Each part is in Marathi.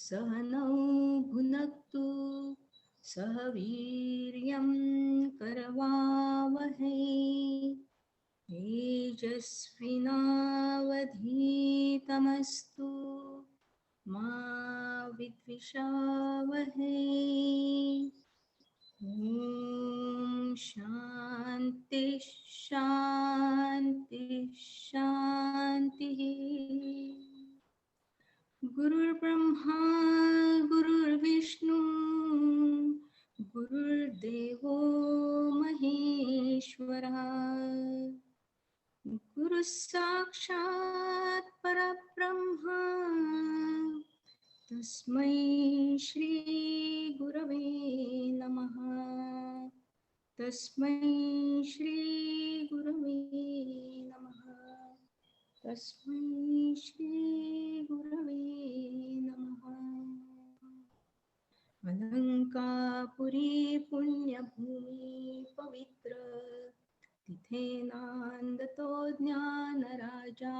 सहनौ भुनक्तु सह वीर्यं करवावहै तेजस्विनावधीतमस्तु मा विद्विषावहै। ॐ शान्ति शान्ति शान्तिः। गुरुर्ब्रह्मा गुरुर्विष्णु गुरुर्देवो महेश्वरः गुरुः साक्षात् परब्रह्मा तस्मै श्री गुरवे नमः। तस्मै श्री गुरवे नमः। तस्मै श्री गुरवे नमः। अलंकापुरी पुण्यभूमि पवित्र तिथे नांदतो ज्ञानराजा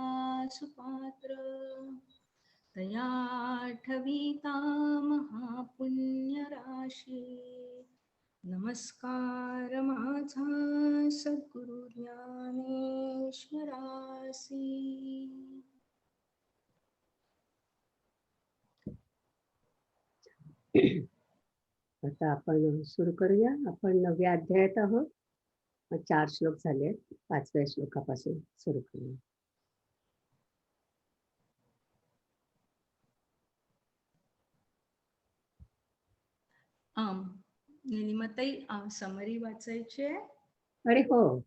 सुपात्र तया ठविता महापुण्यराशी नमस्कार माझा सद्गुरु ज्ञानेश्वरासी। आता आपण सुरू करूया. आपण 9व्या अध्यायात आहोत. 4 श्लोक झाले. 5व्या श्लोकापासून सुरू करूया. निलिमाताई समरी वाचायचे. अरे हो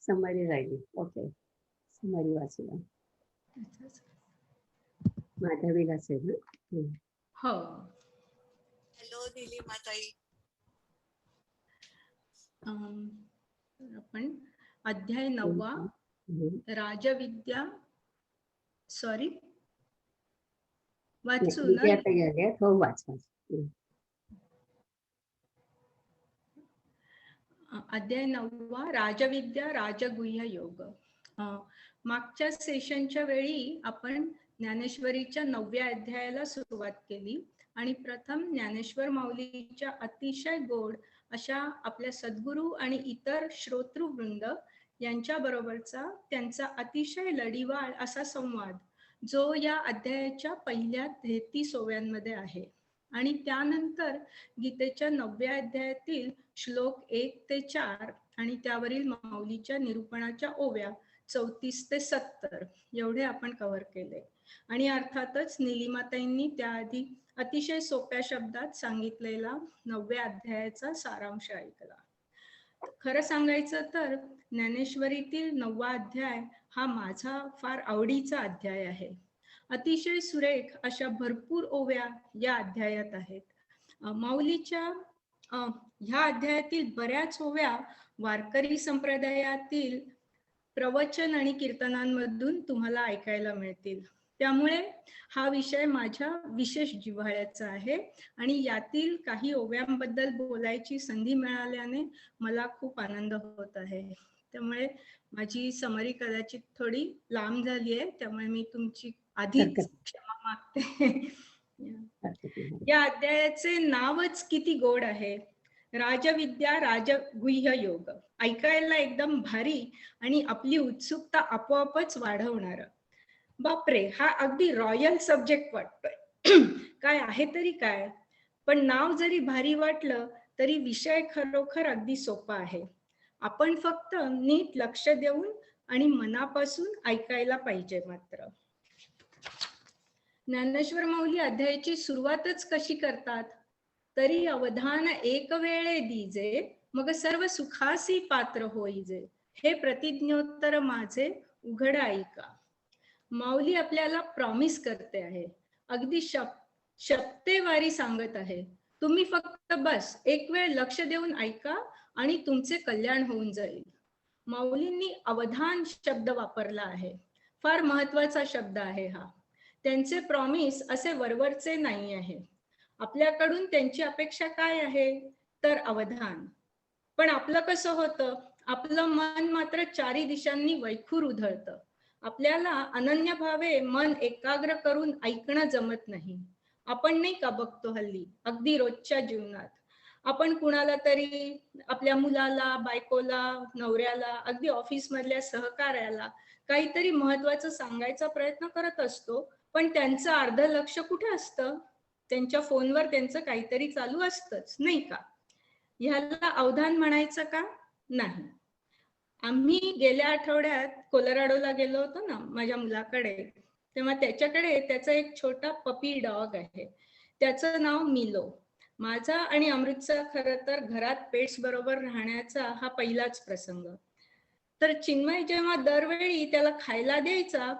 समरी राहिली. Okay summary वाचूया. माधवीला असेल ना. हो हॅलो निलिमाताई. आपण अध्याय 9वा राजविद्या सॉरी वाचू ना. हो वाच. अध्याय 9वा राजविद्या राजगुह्य योग. मागच्या सेशनच्या वेळी आपण ज्ञानेश्वरीच्या 9व्या अध्यायाला सुरुवात केली आणि प्रथम ज्ञानेश्वर माऊलीच्या अतिशय गोड अशा आपल्या सद्गुरू आणि इतर श्रोतृवृंद यांच्या बरोबरचा त्यांचा अतिशय लढीवाळ असा संवाद जो या अध्यायाच्या पहिल्या 33 ओव्यांमध्ये आहे आणि त्यानंतर गीतेच्या 9व्या अध्यायातील श्लोक 1 ते 4 आणि त्यावरील माऊलीच्या निरूपणाच्या ओव्या 34 ते 70 एवढे आपण कव्हर केले. आणि अर्थातच निलिमाताईंनी त्याआधी अतिशय सोप्या शब्दात सांगितलेला 9व्या अध्यायाचा सारांश ऐकला. खरं सांगायचं तर ज्ञानेश्वरीतील 9वा अध्याय हा माझा फार आवडीचा अध्याय आहे. अतिशय सुरेख अशा भरपूर ओव्या या अध्यायात आहेत. माऊलीच्या ह्या अध्यायातील बऱ्याच ओव्या वारकरी संप्रदायातील प्रवचन आणि कीर्तनांमधून तुम्हाला ऐकायला मिळतील. त्यामुळे हा विषय माझ्या विशेष जिव्हाळ्याचा आहे आणि यातील काही ओव्यांबद्दल बोलायची संधी मिळाल्याने मला खूप आनंद होत आहे. त्यामुळे माझी समरी कदाचित थोडी लांब झाली आहे, त्यामुळे मी तुमची आधीच क्षमा मागते. या अध्यायाचे नावच किती गोड आहे. राजविद्या राजगुह्य योग. ऐकायला एकदम भारी आणि आपली उत्सुकता आपोआपच वाढवणार. बापरे, हा अगदी रॉयल सब्जेक्ट वाटतोय. काय आहे तरी काय, पण नाव जरी भारी वाटलं तरी विषय खरोखर अगदी सोपा आहे. आपण फक्त नीट लक्ष देऊन आणि मनापासून ऐकायला पाहिजे. मात्र ज्ञानेश्वर माऊली अध्यायाची सुरुवातच कशी करतात. तरी अवधान एक वेळे दीजे, मग सर्व सुखासी पात्र होईजे, हे प्रतिज्ञोत्तर माझे उघड ऐका. माऊली आपल्याला प्रॉमिस करते आहे, अगदी शब्देवारी सांगत आहे, तुम्ही फक्त बस एक वेळ लक्ष देऊन ऐका आणि तुमचे कल्याण होऊन जाईल. माऊलींनी अवधान शब्द वापरला आहे. फार महत्वाचा शब्द आहे हा. त्यांचे प्रॉमिस असे वरवरचे नाही आहे. आपल्याकडून त्यांची अपेक्षा काय आहे तर अवधान. पण आपलं कसं होतं, आपलं मन मात्र चारी दिशांनी वैखूर उधळतं. आपल्याला अनन्य भावे मन एकाग्र करून ऐकणं जमत नाही. आपण नाही का बघतो हल्ली अगदी रोजच्या जीवनात आपण कुणाला तरी आपल्या मुलाला, बायकोला, नवऱ्याला, अगदी ऑफिस मधल्या सहकार्याला काहीतरी महत्वाचं सांगायचा प्रयत्न करत असतो, पण त्यांचं अर्ध लक्ष कुठे असतं? त्यांच्या फोनवर त्यांचं काहीतरी चालू असतंच, नाही का? ह्याला अवधान म्हणायचं का? नाही. आम्ही गेल्या आठवड्यात कोलोराडोला गेलो होतो ना माझ्या मुलाकडे, तेव्हा त्याच्याकडे त्याचा एक छोटा पपी डॉग आहे. त्याचं नाव मिलो. माझा आणि अमृतचा खरं तर घरात पेट्स बरोबर राहण्याचा हा पहिलाच प्रसंग. तर चिन्मय जेव्हा दरवेळी त्याला खायला द्यायचा,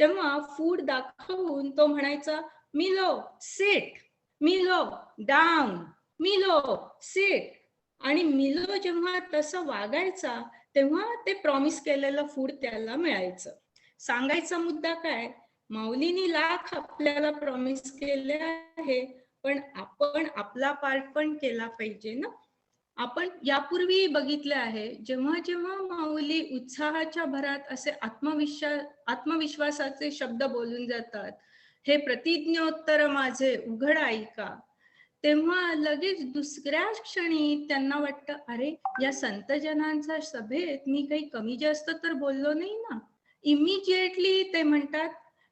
तेव्हा फूड दाखवून तो म्हणायचा, मिलो सिट, मिलो डाऊन, मिलो सिट. आणि मिलो जेव्हा तसं वागायचा तेव्हा ते प्रॉमिस केलेलं फूड त्याला मिळायचं. सांगायचा मुद्दा काय, माऊलीनी लाख आपल्याला प्रॉमिस केले आहे, पण आपण आपला पार्ट पण केला पाहिजे ना. आपण यापूर्वी बघितले आहे, जेव्हा जेव्हा माऊली उत्साहाच्या भरात असे आत्मविश्वासाचे शब्द बोलून जातात, हे प्रतिज्ञोत्तर माझे उघड ऐका, तेव्हा लगेच दुसऱ्या क्षणी त्यांना वाटतं, अरे या संतजनांच्या सभेत मी काही कमी जास्त तर बोललो नाही ना. इमिजिएटली ते म्हणतात,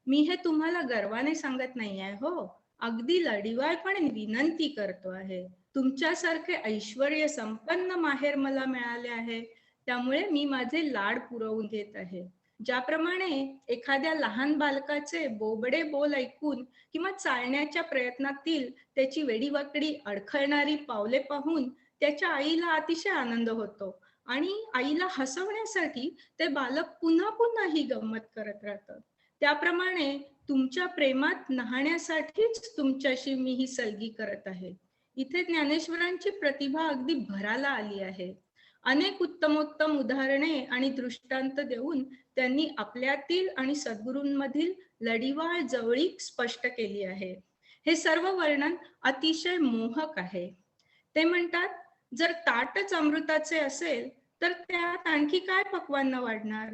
मी हे तुम्हाला गर्वाने सांगत नाही आहे हो, अगदी लढिवाळपणे विनंती करतो आहे. तुमच्यासारखे ऐश्वर्य संपन्न माहेर मला मिळाले आहे, त्यामुळे मी माझे लाड पुरवून घेत आहे. ज्याप्रमाणे एखाद्या लहान बालकाचे बोबडे बोल ऐकून किंवा चालण्याच्या प्रयत्नातील त्याची वेडीवाकडी अडखळणारी पावले पाहून त्याच्या आईला अतिशय आनंद होतो आणि आईला हसवण्यासाठी ते बालक पुन्हा पुन्हा ही गंमत करत राहतं. त्याप्रमाणे तुमच्या प्रेमात न्हाण्यासाठीच तुमच्याशी मी ही सलगी करत आहे. इथे ज्ञानेश्वरांची प्रतिभा अगदी भराला आली आहे. अनेक उत्तमोत्तम उदाहरणे आणि दृष्टांत देऊन त्यांनी आपल्यातील आणि सद्गुरूंमधील लढिवाळ जवळीक स्पष्ट केली आहे. हे सर्व वर्णन अतिशय मोहक आहे. ते म्हणतात, जर ताटच अमृताचे असेल तर त्यात आणखी काय पक्वान्न वाढणार?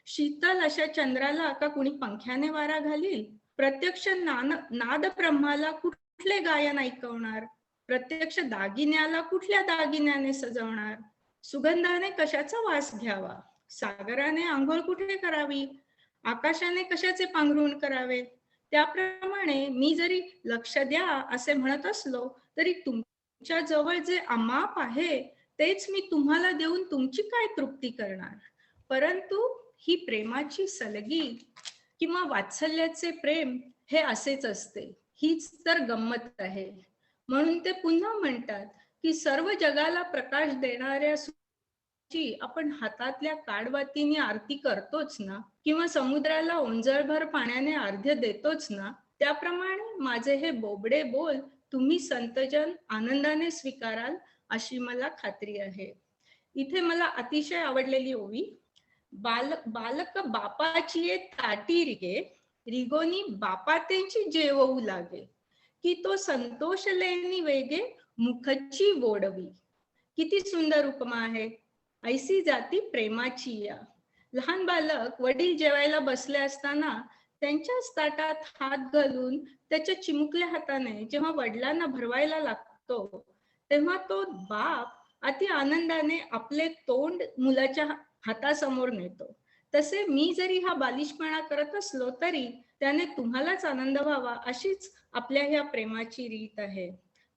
शीतल अशा चंद्राला का कुणी पंख्याने वारा घालील? प्रत्यक्ष नाद ब्रह्माला कुठले गायन ऐकवणार? प्रत्यक्ष दागिन्याला कुठल्या दागिन्याने सजवणार? सुगंधाने कशाचा वास घ्यावा? सागराने आंघोळ कुठे करावी? आकाशाने कशाचे पांघरुण करावे? त्याप्रमाणे मी जरी लक्ष द्या असे म्हणत असलो तरी तुमच्या जवळ जे अमाप आहे तेच मी तुम्हाला देऊन तुमची काय तृप्ती करणार? परंतु ही प्रेमाची सलगी किंवा वात्सल्याचे प्रेम हे असेच असते. हीच तर गंमत आहे. म्हणून ते पुन्हा म्हणतात की सर्व जगाला प्रकाश देणाऱ्या आपण हातातल्या काडवातीने आरती करतोच ना, किंवा समुद्राला ओंजळभर पाण्याने अर्घ्य देतोच ना, त्याप्रमाणे माझे हे बोबडे बोल तुम्ही संतजन आनंदाने स्वीकाराल अशी मला खात्री आहे. इथे मला अतिशय आवडलेली ओवी, बालक बापाची ये ताटी रिगे, रिगोनी बापातेची जेवू लागे, की तो संतोष लेनी वेगे मुखची वोडवी. किती सुंदर उपमा आहे. ऐसी जाती प्रेमाची या. लहान बालक वडील जेवायला बसले असताना त्यांच्याच ताटात हात घालून त्याच्या चिमुकल्या हाताने जेव्हा वडिलांना भरवायला लागतो, तेव्हा तो बाप अति आनंदाने आपले तोंड मुलाच्या हातासमोर नेतो. तसे मी जरी हा बालिशपणा करत असलो तरी त्याने तुम्हालाच आनंद व्हावा अशीच आपल्या ह्या प्रेमाची रीत आहे.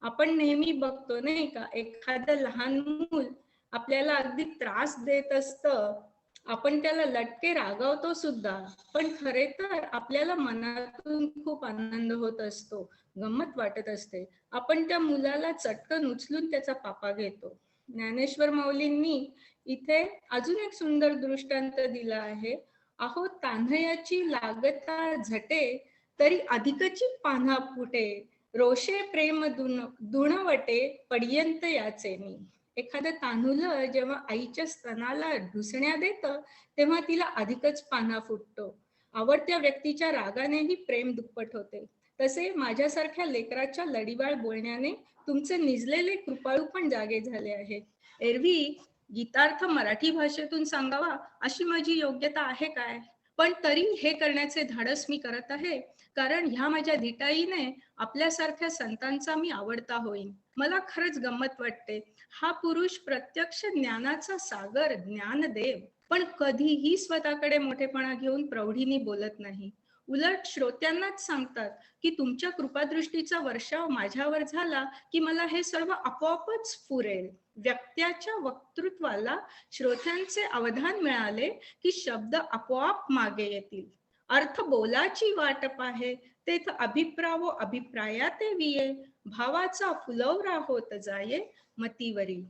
आपण नेहमी बघतो नाही का, एखादं लहान मूल आपल्याला अगदी त्रास देत असतं, आपण त्याला लटके रागावतो सुद्धा, पण खरे तर आपल्याला मनातून खूप आनंद होत असतो, गंमत वाटत असते. आपण त्या मुलाला चटकन उचलून त्याचा पापा घेतो. ज्ञानेश्वर माऊलींनी इथे अजून एक सुंदर दृष्टांत दिला आहे. अहो तान्हयाची लागता झटे, तरी अधिकची पान्हा फुटे, रोषे प्रेम दुणवटे पर्यंत याचे मी. एखादं तान्हुलं जेव्हा आईच्या स्तनाला ढुसण्या देतं तेव्हा तिला अधिकच पान्हा फुटतो. आवडत्या व्यक्तीच्या रागानेही प्रेम दुप्पट होते. तसे माझ्यासारख्या लेकराच्या लढिवाळ बोलण्याने तुमचे निजलेले कृपाळू पण जागे झाले आहे. एरवी गीतार्थ मराठी भाषेतून सांगावा अशी माझी योग्यता आहे काय? पण तरी हे करण्याचे धाडस मी करत आहे, कारण ह्या माझ्या धिटाईने आपल्यासारख्या संतांचा मी आवडता होईन. मला खरंच गंमत वाटते. हा पुरुष प्रत्यक्ष ज्ञानाचा सागर, ज्ञानदेव, पण कधीही स्वतःकडे मोठेपणा घेऊन प्रौढीने बोलत नाही. उलट श्रोत्यांनाच सांगतात की तुमच्या कृपादृष्टीचा वर्षाव माझ्यावर झाला की मला हे सर्व आपोआपच पुरेल. व्यक्त्याच्या वक्तृत्वाला श्रोत्यांचे अवधान मिळाले की शब्द आपोआप मागे येतील. अर्थ बोलाची वाटप आहे, तेथ अभिप्रावो अभिप्रायाते विये, भावाचा फुलवरा होत जाये मतीवरी.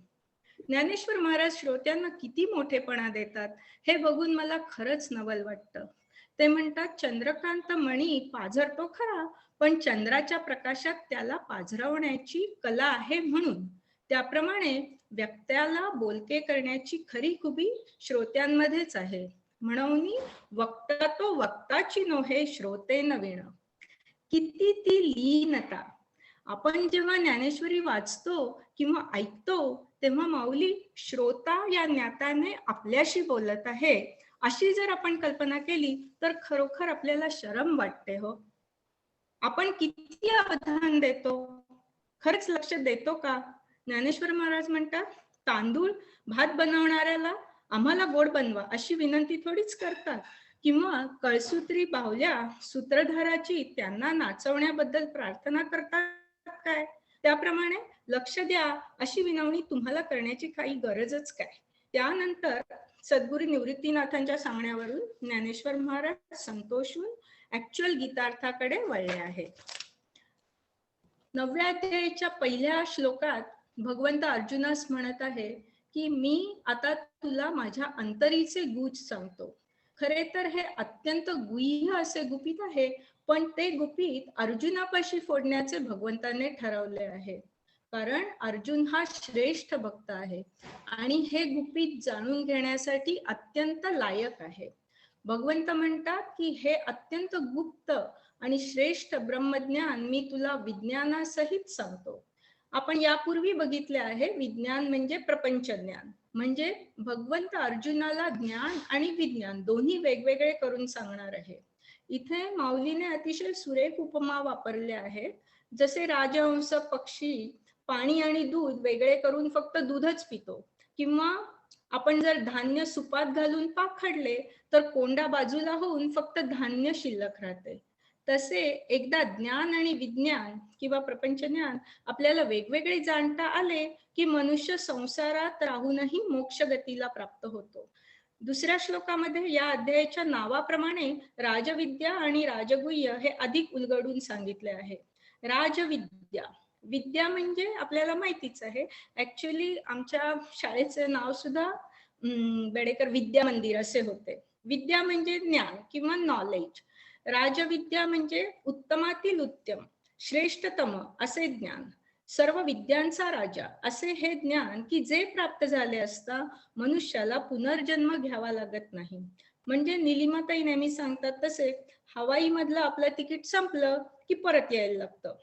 ज्ञानेश्वर महाराज श्रोत्यांना किती मोठेपणा देतात हे बघून मला खरंच नवल वाटतं. ते म्हणतात, चंद्रकांत मणी पाझरतो खरा, पण चंद्राच्या प्रकाशात त्याला पाझरवण्याची कला आहे म्हणून. त्याप्रमाणे व्यक्त्याला बोलके करण्याची खरी खुबी श्रोत्यांमध्येच आहे. म्हणून वक्ता तो वक्ताची नोहे, श्रोते नवीन. किती ती लीनता. आपण जेव्हा ज्ञानेश्वरी वाचतो किंवा ऐकतो तेव्हा माऊली श्रोता या ज्ञाताने आपल्याशी बोलत आहे अशी जर आपण कल्पना केली तर खरोखर आपल्याला शरम वाटते हो. आपण किती अवधान देतो, खरंच लक्ष देतो का? ज्ञानेश्वर महाराज म्हणतात, तांदूळ भात बनवणाऱ्याला आम्हाला गोड बनवा अशी विनंती थोडीच करतात, किंवा कळसूत्री बाहुल्या सूत्रधाराची त्यांना नाचवण्याबद्दल प्रार्थना करतात काय? त्याप्रमाणे लक्ष द्या अशी विनवणी तुम्हाला करण्याची काही गरजच काय? त्यानंतर सद्गुरू निवृत्तीनाथांच्या सांगण्यावरून ज्ञानेश्वर महाराज संतोषून ऍक्च्युअल गीतार्थाकडे वळले आहेत. 9व्या अध्यायाच्या पहिल्या श्लोकात भगवंत अर्जुनास म्हणत आहे की मी आता तुला माझ्या अंतरीचे गुज सांगतो. खरे तर हे अत्यंत गुह्य असे गुपित आहे, पण ते गुपित अर्जुनापाशी फोडण्याचे भगवंताने ठरवले आहे. कारण अर्जुन हा श्रेष्ठ भक्त आहे आणि हे गुपित जाणून घेण्यासाठी अत्यंत लायक आहे. भगवंत म्हणतात की हे अत्यंत गुप्त आणि श्रेष्ठ ब्रह्मज्ञान मी तुला विज्ञानासहित सांगतो. आपण यापूर्वी बघितले आहे, विज्ञान म्हणजे प्रपंच ज्ञान. म्हणजे भगवंत अर्जुनाला ज्ञान आणि विज्ञान दोन्ही वेगवेगळे करून सांगणार आहे. इथे माऊलीने अतिशय सुरेख उपमा वापरल्या आहेत. जसे राजहंस पक्षी पाणी आणि दूध वेगळे करून फक्त दूधच पितो, किंवा आपण जर धान्य सुपात घालून पाखडले तर कोंडा बाजूला होऊन फक्त धान्य शिल्लक राहते. तसे एकदा ज्ञान आणि विज्ञान किंवा प्रपंच ज्ञान आपल्याला वेगवेगळे जाणता आले की मनुष्य संसारात राहूनही मोक्ष गतीला प्राप्त होतो. दुसऱ्या श्लोकामध्ये या अध्यायाच्या नावाप्रमाणे राजविद्या आणि राजगुह्य हे अधिक उलगडून सांगितले आहे. राजविद्या, विद्या म्हणजे आपल्याला माहितीच आहे. ऍक्च्युअली आमच्या शाळेचे नाव सुद्धा बेडेकर विद्या मंदिर असे होते. विद्या म्हणजे ज्ञान किंवा नॉलेज. राजविद्या म्हणजे उत्तमातील उत्तम, श्रेष्ठतम असे ज्ञान. सर्व विद्यांचा राजा असे हे ज्ञान की जे प्राप्त झाले असता मनुष्याला पुनर्जन्म घ्यावा लागत नाही. म्हणजे निलिमाताई नेहमी सांगतात तसे हवाई मधलं आपलं तिकीट संपलं की परत यायला लागतं.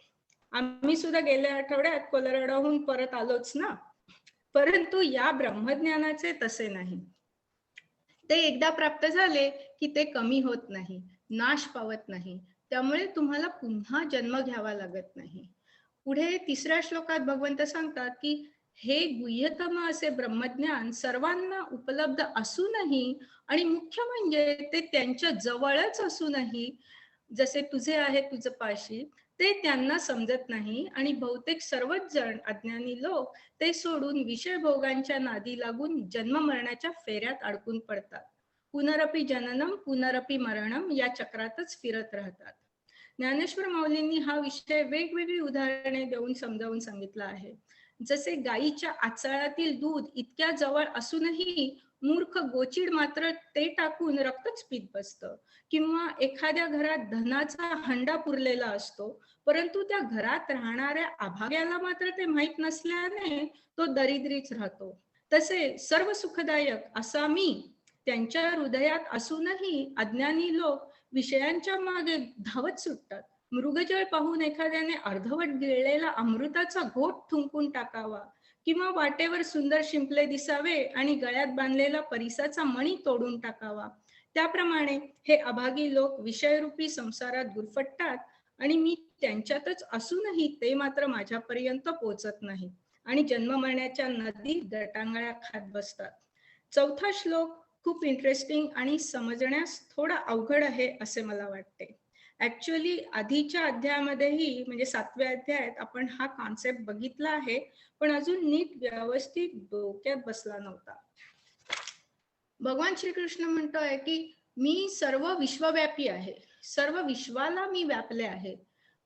आम्ही सुद्धा गेल्या आठवड्यात कोलोराडोहून परत आलोच ना. परंतु या ब्रह्मज्ञानाचे तसे नाही. ते एकदा प्राप्त झाले की ते कमी होत नाही, नाश पावत नाही. त्यामुळे तुम्हाला पुन्हा जन्म घ्यावा लागत नाही. पुढे तिसऱ्या श्लोकात भगवंत सांगतात की हे गुह्यतम असे ब्रह्मज्ञान सर्वांना उपलब्ध असूनही आणि मुख्य म्हणजे ते त्यांच्या जवळच असूनही, जसे तुझे आहे तुझं पाशी, ते त्यांना समजत नाही. आणि बहुतेक सर्वच जण अज्ञानी लोक ते सोडून विषय भोगांच्या नादी लागून जन्म मरणाच्या फेऱ्यात अडकून पडतात. पुनरपी जननम पुनरपी मरणम या चक्रातच फिरत राहतात. ज्ञानेश्वर माऊलींनी हा विषय वेगवेगळी उदाहरणे देऊन समजावून सांगितला आहे. जसे गायीच्या आचळातील दूध इतक्या जवळ असूनही मूर्ख गोचिड मात्र ते टाकून रक्तच पीत बसतं, किंवा एखाद्या घरात धनाचा हंडा पुरलेला असतो परंतु त्या घरात राहणाऱ्या अभाग्याला मात्र ते माहीत नसल्याने तो दरिद्रीच राहतो. तसे सर्व सुखदायक असा मी त्यांच्या हृदयात असूनही अज्ञानी लोक विषयांच्या मागे धावत सुटतात. मृगजळ पाहून एखाद्याने अर्धवट गिळलेला अमृताचा घोट थुंकून टाकावा, किंवा वाटेवर सुंदर शिंपले दिसावे आणि गळ्यात बांधलेला परिसाचा मणी तोडून टाकावा, त्याप्रमाणे हे अभागी लोक विषयरूपी संसारात गुरफटतात आणि मी त्यांच्यातच असूनही ते मात्र माझ्यापर्यंत पोहोचत नाही आणि जन्म मरण्याच्या नदीत गटांगळ्या खात बसतात. चौथा श्लोक खूप इंटरेस्टिंग आणि समजण्यास थोडा अवघड आहे असे मला वाटते. ऍक्च्युअली आधीच्या अध्यायामध्येही म्हणजे 7व्या अध्यायात आपण हा कॉन्सेप्ट बघितला आहे, पण अजून नीट व्यवस्थित डोक्यात बसला नव्हता. भगवान श्रीकृष्ण म्हणतोय की मी सर्व विश्वव्यापी आहे, सर्व विश्वाला मी व्यापले आहे,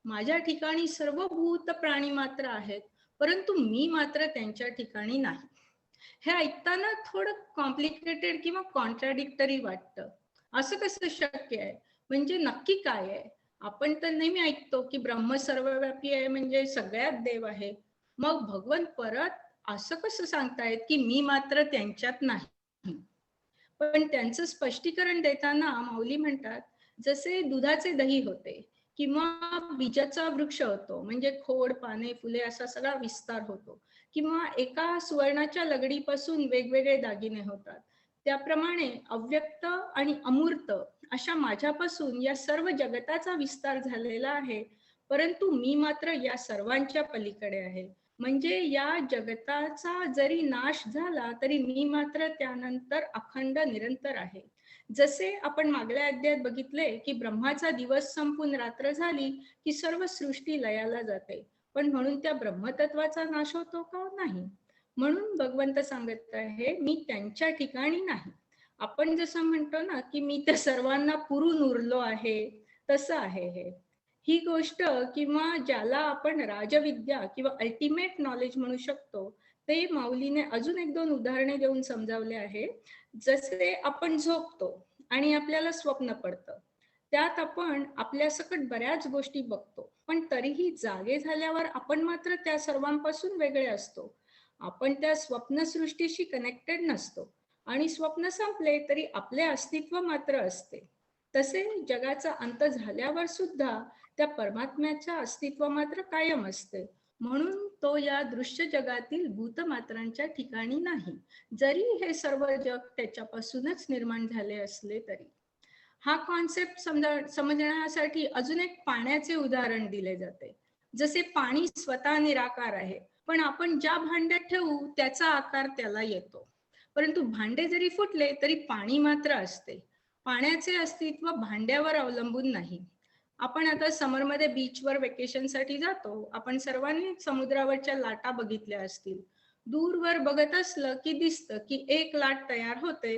माझ्या ठिकाणी सर्व भूत प्राणी मात्र आहेत, परंतु मी मात्र त्यांच्या ठिकाणी नाही. हे ऐकताना थोडं कॉम्प्लिकेटेड किंवा कॉन्ट्राडिक्टरी वाटतं. असं कसं शक्य आहे? म्हणजे नक्की काय आहे? आपण तर नेहमी ऐकतो की ब्रह्म सर्वव्यापी आहे म्हणजे सगळ्यात देव आहे. मग भगवान परत असं कसं सांगतायत की मी मात्र त्यांच्यात नाही? पण त्यांचं स्पष्टीकरण देताना माऊली म्हणतात, जसे दुधाचे दही होते किंवा बीजाचा वृक्ष होतो म्हणजे खोड, पाने, फुले असा सगळा विस्तार होतो, किंवा एका सुवर्णाच्या लगडीपासून वेगवेगळे दागिने होतात, त्याप्रमाणे अव्यक्त आणि अमूर्त अशा माझ्यापासून या सर्व जगताचा विस्तार झालेला आहे, परंतु मी मात्र या सर्वांच्या पलीकडे आहे. म्हणजे या जगताचा जरी नाश झाला तरी मी मात्र त्यानंतर अखंड निरंतर आहे. जसे आपण मागल्या अध्यायात बघितले की ब्रह्माचा दिवस संपून रात्र झाली की सर्व सृष्टी लयाला जाते, पण म्हणून त्या ब्रह्मतत्वाचा नाश होतो का? नाही. म्हणून भगवंत सांगत आहे मी त्यांच्या ठिकाणी नाही. आपण जसं म्हणतो ना की मी त्या सर्वांना पुरून उरलो आहे, तसं आहे हे. ही गोष्ट किंवा ज्याला आपण राजविद्या किंवा अल्टिमेट नॉलेज म्हणू शकतो, ते माऊलीने अजून 1-2 उदाहरणे देऊन समजावले आहे. जसे आपण झोपतो आणि आपल्याला स्वप्न पडतं, त्यात आपण आपल्या सकट बऱ्याच गोष्टी बघतो, पण तरीही जागे झाल्यावर आपण मात्र त्या सर्वांपासून वेगळे असतो. आपण त्या स्वप्नसृष्टीशी कनेक्टेड नसतो आणि स्वप्न संपले तरी आपले अस्तित्व मात्र असते. तसे जगाचा अंत झाल्यावर सुद्धा त्या परमात्म्याच्या अस्तित्व मात्र कायम असते. म्हणून तो या दृश्य जगातील भूतमात्रांच्या ठिकाणी नाही, जरी हे सर्व जग त्याच्यापासूनच निर्माण झाले असले तरी. हा कॉन्सेप्ट समजण्यासाठी अजून एक पाण्याचे उदाहरण दिले जाते. जसे पाणी स्वतः निराकार आहे, पण आपण ज्या भांड्यात ठेवू त्याचा आकार त्याला येतो, परंतु भांडे जरी फुटले तरी पाणी मात्र असते. पाण्याचे अस्तित्व भांड्यावर अवलंबून नाही. आपण आता समरमध्ये बीचवर वेकेशनसाठी जातो, आपण सर्वांनी समुद्रावरच्या लाटा बघितल्या असतील. दूरवर बघत असलं की दिसतं की एक लाट तयार होते,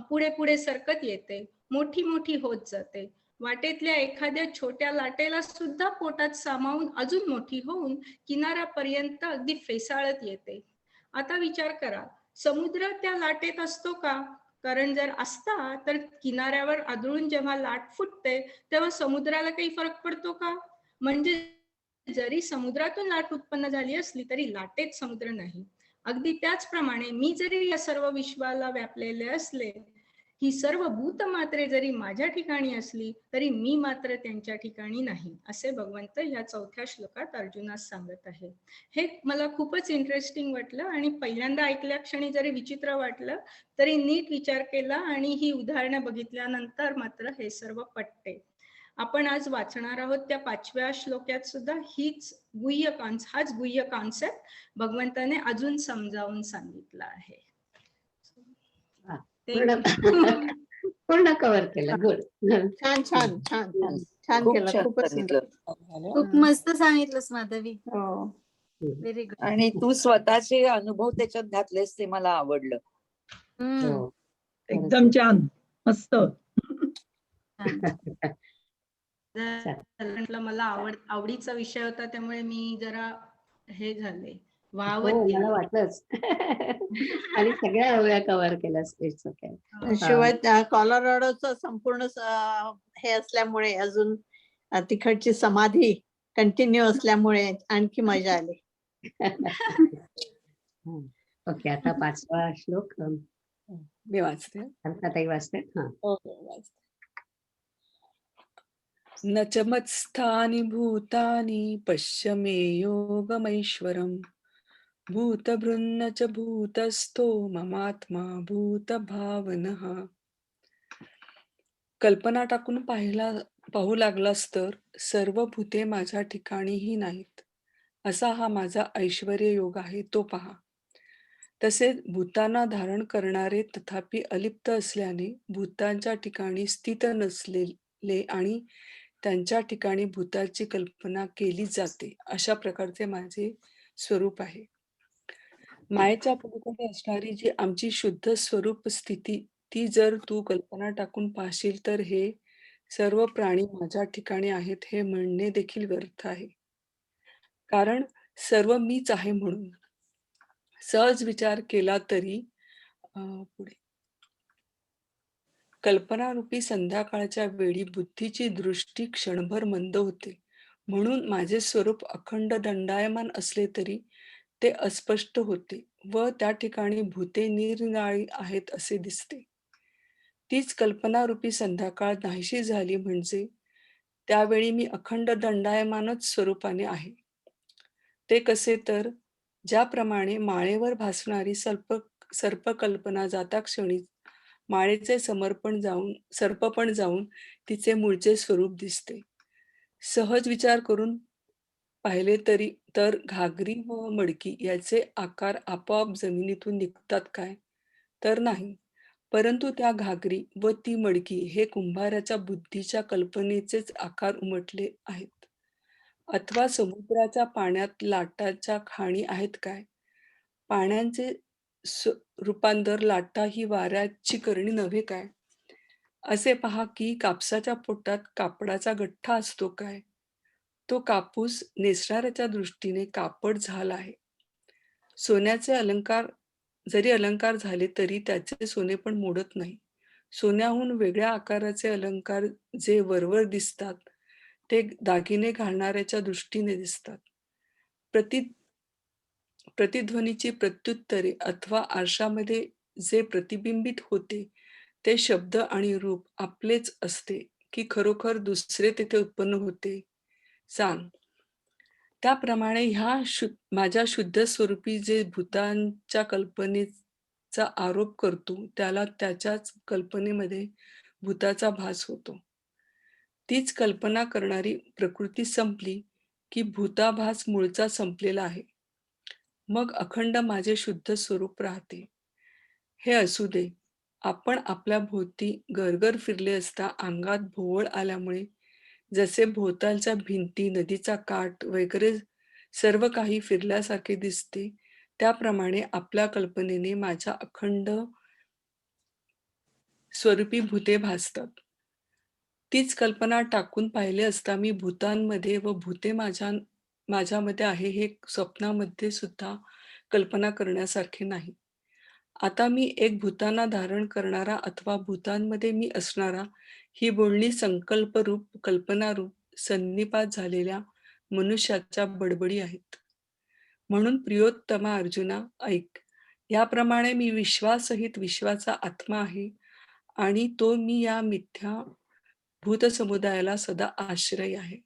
पुढे पुढे सरकत येते, मोठी मोठी होत जाते, वाटेतल्या एखाद्या छोट्या लाटेला सुद्धा पोटात सामावून अजून मोठी होऊन किनाऱ्यापर्यंत अगदी फेसाळत येते. आता विचार करा, समुद्र त्या लाटेत असतो का? कारण जर असता तर किनाऱ्यावर आदळून जेव्हा लाट फुटते तेव्हा समुद्राला काही फरक पडतो का? म्हणजे जरी समुद्रातून लाट उत्पन्न झाली असली तरी लाटेत समुद्र नाही. अगदी त्याचप्रमाणे मी जरी या सर्व विश्वाला व्यापलेले असले, ही सर्व भूतमात्रे जरी माझ्या ठिकाणी असली तरी मी मात्र त्यांच्या ठिकाणी नाही, असे भगवंत ह्या 4थ्या श्लोकात अर्जुनास सांगत आहे. हे मला खूपच इंटरेस्टिंग वाटलं आणि पहिल्यांदा ऐकल्या क्षणी जरी विचित्र वाटलं तरी नीट विचार केला आणि ही उदाहरणं बघितल्यानंतर मात्र हे सर्व पटते. आपण आज वाचणार आहोत त्या 5व्या श्लोकात सुद्धा हाच गुह्य कॉन्सेप्ट भगवंताने अजून समजावून सांगितला आहे. पूर्ण कव्हर केलं. गुड. छान छान छान छान छान खूप केलं. छान खूपच सुंदर. सांगितलं. खूप मस्त सांगितलंस माधवी. हो. Very good. आणि तू स्वतःचे अनुभव त्याच्यात घातलेस ते मला आवडलं. हो. एकदम छान, मस्त. म्हटलं मला आवडीचा विषय होता, त्यामुळे मी जरा हे झाले, हो, वाहवत मला गेले. वाटलंच. आणि सगळ्या वेळा कव्हर केलंस. It's okay. शिवाय कॉलोराडोचं संपूर्ण हे असल्यामुळे अजून तिकडची समाधी कंटिन्यू असल्यामुळे आणखी मजा आली. ओके, आता 5वा श्लोक मी वाचते. ताई वाचते. हा. न च मत्स्थानि भूतानि पश्य मे योगमैश्वरम् भूतभृन्न च भूतस्थो ममात्मा भूतभावनः. कल्पना टाकून पाहू लागलास तर सर्व भूते माझ्या ठिकाणीही नाहीत. असा हा माझा ऐश्वर्य योग आहे तो पहा. तसेच भूतांना धारण करणारे तथापि अलिप्त असल्याने भूतांच्या ठिकाणी स्थित नसलेले आणि त्यांच्या ठिकाणी भूताची कल्पना केली जाते अशा प्रकारचे माझे स्वरूप आहे. मायेच्या पलीकडे असणारी जी आमची शुद्ध स्वरूप स्थिती ती जर तू कल्पना टाकून पाहशील तर हे सर्व प्राणी माझ्या ठिकाणी आहेत हे म्हणणे देखील व्यर्थ आहे. कारण सर्व मीच आहे म्हणून. सहज विचार केला तरी पुढे कल्पनारूपी संध्याकाळच्या वेळी बुद्धीची दृष्टी क्षणभर मंद होते. म्हणून माझे स्वरूप अखंड दंडायमान असले तरी ते अस्पष्ट होते व त्या ठिकाणी भूते निरनिराळी आहेत असे दिसते. तीच कल्पनारूपी संध्याकाळ नाहीशी झाली म्हणजे त्यावेळी मी अखंड दंडायमानच स्वरूपाने आहे. ते कसे तर ज्याप्रमाणे माळेवर भासणारी सर्पकल्पना जाता क्षणी माळेचे सर्पपण जाऊन तिचे मूळचे स्वरूप दिसते. सहज विचार करून पाहिले तरी तर घागरी व मडकी याचे आकार आपोआप जमिनीतून निघतात काय? तर नाही. परंतु त्या घागरी व ती मडकी हे कुंभाराच्या बुद्धीच्या कल्पनेचेच आकार उमटले आहेत. अथवा समुद्राच्या पाण्यात लाटाच्या खाणी आहेत काय? पाण्याचे रूपांतर लाटा ही वाऱ्याची करणी नव्हे काय? असे पहा की कापसाच्या पोटात कापडाचा गठ्ठा असतो काय? तो कापूस नेसणाऱ्याच्या दृष्टीने कापड झाला आहे. सोन्याचे जरी अलंकार झाले तरी त्याचे सोने पण मोडत नाही. सोन्याहून वेगळ्या आकाराचे अलंकार जे वरवर दिसतात ते दागिने घालणाऱ्याच्या दृष्टीने दिसतात. प्रतिध्वनीची प्रत्युत्तरे अथवा आरशामध्ये जे प्रतिबिंबित होते ते शब्द आणि रूप आपलेच असते की खरोखर दुसरे तेथे उत्पन्न होते? सांग. त्याप्रमाणे माझ्या शुद्ध स्वरूपी जे भूतांच्या कल्पनेचा आरोप करतो त्याला त्याच्याच कल्पनेमध्ये भूताचा भास होतो. तीच कल्पना करणारी प्रकृती संपली की भूताभास मूळचा संपलेला आहे. मग अखंड माझे शुद्ध स्वरूप राहते. हे असू दे. आपण आपल्या भोवती गरगर फिरले असता अंगात भोवळ आल्यामुळे जसे भोवतालच्या भिंती, नदीचा काठ वगैरे सर्व काही फिरल्यासारखे दिसते, त्याप्रमाणे आपल्या कल्पनेने माझ्या अखंड स्वरूपी भूते भासतात. तीच कल्पना टाकून पाहिले असता मी भूतांमध्ये व भूते माझ्यामध्ये आहे हे स्वप्नामध्ये सुद्धा कल्पना करण्यासारखे नाही. आता मी एक भूतांना धारण करणारा अथवा भूतांमध्ये मी असणारा ही बोलणी संकल्परूप कल्पनारूप सन्निपात झालेल्या मनुष्याच्या बडबडी आहेत. म्हणून प्रियोत्तमा अर्जुना ऐक. याप्रमाणे मी विश्वासहित विश्वाचा आत्मा आहे आणि तो मी या मिथ्या भूतसमुदायाला सदा आश्रय आहे.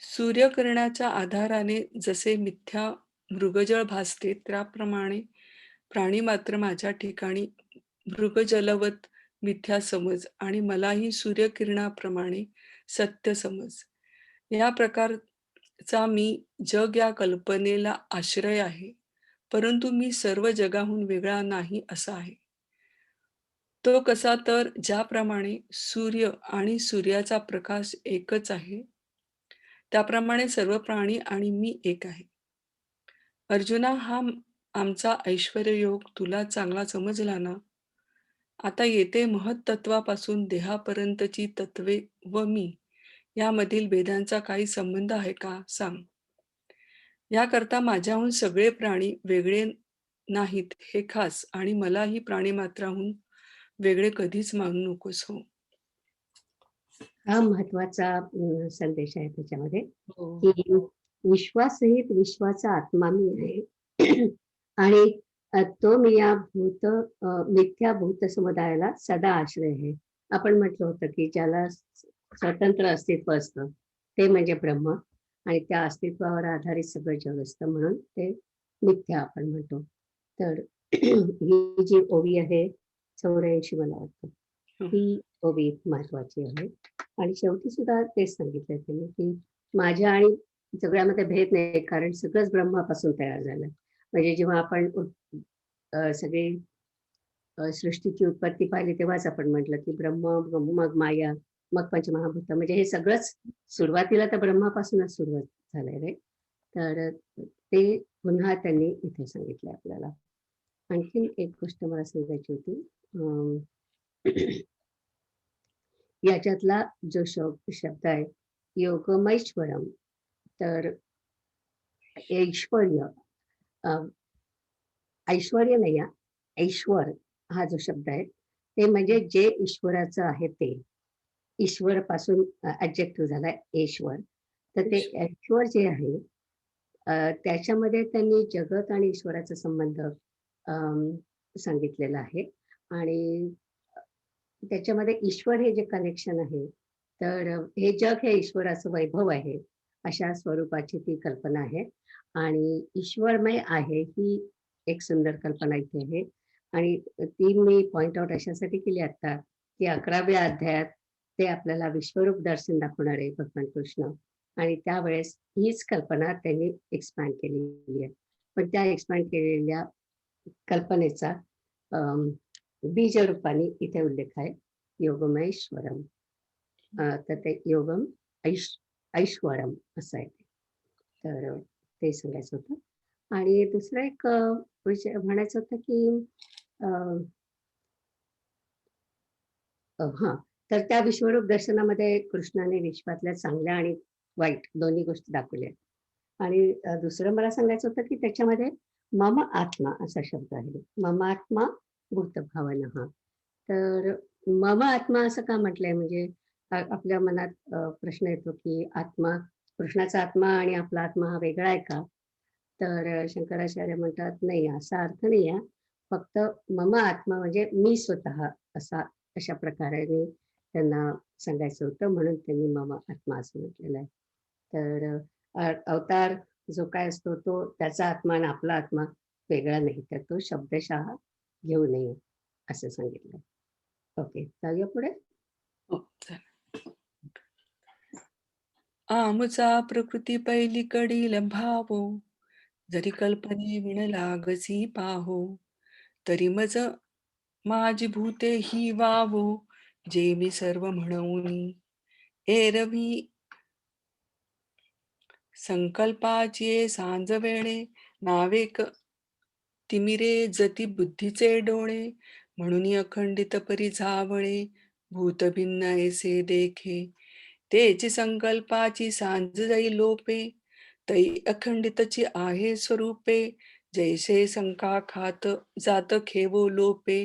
सूर्यकिरणाच्या आधाराने जसे मिथ्या मृगजळ भासते त्याप्रमाणे प्राणी मात्र माझ्या ठिकाणी मृगजलवत मिथ्या समज आणि मलाही सूर्यकिरणाप्रमाणे सत्य समज. या प्रकारचा मी जग या कल्पनेला आश्रय आहे, परंतु मी सर्व जगाहून वेगळा नाही असा आहे. तो कसा तर ज्याप्रमाणे सूर्य आणि सूर्याचा प्रकाश एकच आहे त्याप्रमाणे सर्व प्राणी आणि मी एक आहे. अर्जुना, हा आमचा ऐश्वर्य योग तुला चांगला समजला ना? आता येते महत्तत्वापासून देहापर्यंतची तत्वे व मी यामधील भेदांचा काही संबंध आहे का सांग. याकरता माझ्याहून सगळे प्राणी वेगळे नाहीत हे खास आणि मलाही प्राणीमात्राहून वेगळे कधीच मानू नकोस. हो. हा महत्वाचा संदेश आहे त्याच्यामध्ये हो. की विश्वासहित विश्वाचा आत्मा मी आहे आणि तो मी या मिथ्या भूत समुदायाला सदा आश्रय आहे. आपण म्हटलं होतं की ज्याला स्वतंत्र अस्तित्व असतं ते म्हणजे ब्रह्म आणि त्या अस्तित्वावर आधारित सगळं जग असतं म्हणून ते मिथ्या आपण म्हणतो. तर ही जी ओवी आहे 84 मला वाटतं हं. ती ओवी महत्वाची आहे. आणि शेवटी सुद्धा तेच सांगितलं त्यांनी की माझ्या आणि सगळ्यामध्ये भेद नाही, कारण सगळंच ब्रह्मापासून तयार झालं. म्हणजे जेव्हा आपण सगळे सृष्टीची उत्पत्ती पाहिली तेव्हाच आपण म्हटलं की ब्रह्म, मग माया, मग पंचमहाभूत, म्हणजे हे सगळंच सुरुवातीला तर ब्रह्मापासूनच सुरुवात झालंय रे. तर ते पुन्हा त्यांनी इथे सांगितलं आपल्याला. आणखीन एक गोष्ट मला सांगायची होती. अं, याच्यातला जो शब्द आहे योगमैश्वरम, तर ऐश्वर्य, ऐश्वर्य नाही हा, ऐश्वर हा जो शब्द आहे ते म्हणजे जे ईश्वराचं आहे ते. ईश्वर पासून ऍडजेक्टिव्ह झालाय ईश्वर. तर ते ऐश्वर जे आहे त्याच्यामध्ये त्यांनी जगत आणि ईश्वराचा संबंध सांगितलेला आहे. आणि त्याच्यामध्ये ईश्वर हे जे कनेक्शन आहे, तर हे जग हे ईश्वराचं वैभव आहे, अशा स्वरूपाची ती कल्पना आहे. आणि ईश्वरमय आहे ही एक सुंदर कल्पना इथे आहे. आणि ती मी पॉइंट आउट अशासाठी केली आता की 11व्या अध्यायात ते आपल्याला विश्वरूप दर्शन दाखवणार आहे भगवान कृष्ण. आणि त्यावेळेस हीच कल्पना त्यांनी एक्सपॅन्ड केलेली आहे. पण त्या एक्सपॅन्ड केलेल्या कल्पनेचा बीज रूपाने इथे उल्लेख आहे योगमैश्वरम. तर ते योगम ऐश्वरम असं आहे ते. तर ते सांगायचं होतं. आणि दुसरं एक विषय म्हणायचं होतं की हां, तर त्या विश्वरूप दर्शनामध्ये कृष्णाने विश्वातल्या चांगल्या आणि वाईट दोन्ही गोष्टी दाखवल्या. आणि दुसरं मला सांगायचं होतं की त्याच्यामध्ये मम आत्मा असा शब्द आहे. मम आत्मा भूतभावनः. तर मम आत्मा असं का म्हटलंय, म्हणजे आपल्या मनात प्रश्न येतो की आत्मा, कृष्णाचा आत्मा आणि आपला आत्मा हा वेगळा आहे का? तर शंकराचार्य म्हणतात नाही, असा अर्थ नाही आहे. फक्त मम आत्मा म्हणजे मी स्वतः, असा अशा प्रकारे त्यांना सांगायचं होतं, म्हणून त्यांनी मम आत्मा असं म्हटलेलं आहे. तर अवतार जो काय असतो तो त्याचा आत्मा आणि आपला आत्मा वेगळा नाही, तर तो शब्दशः घेऊ नये असं सांगितलं. ओके, जाऊया पुढे. हो, चालेल. आमचा प्रकृती पैलीकडील भावो, जरी कल्पने विण लागसी पाहो, तरी मज माझी भूते ही वावो, जे मी सर्व म्हणून एरवी संकल्पाची सांज वेळे, नावेक तिमिरे जती बुद्धीचे डोळे, म्हणून अखंडित परी झावळे, भूत भिन्न ऐसे देखे, तेची संकल्पाची सांज जाई लोपे, तै अखंडितची आहे स्वरूपे, जैसे संका खात जात खेवो लोपे,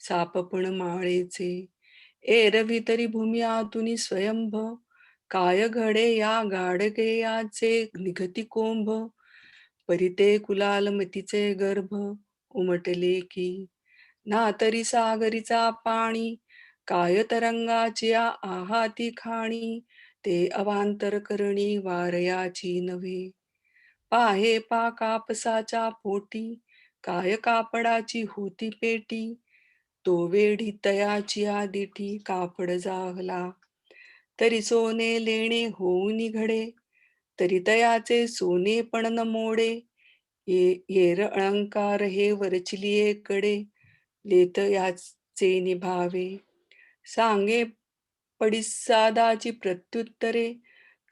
सापपण माळेचे, एरवी तरी भूमी आतुनी स्वयंभ, काय घडे या गाडगेयाचे निघती कोंभ, परिते कुलाल मतीचे गर्भ, उमटले की ना तरी सागरीचा पाणी, काय तरंगाची आहाती खाणी, ते अवांतर करणी वारयाची नव्हे, पाहे पा कापसाच्या पोटी, काय कापडाची होती पेटी, तो वेढी तयाची आदिठी कापड जाहला, तरी सोने लेणे होऊन घडे, तरी तयाचे सोने पण न मोडे, येर अलंकार हे वरचिलिये कडे, लेत याचे निभावे, सांगे पडिसादाची प्रत्युत्तरे,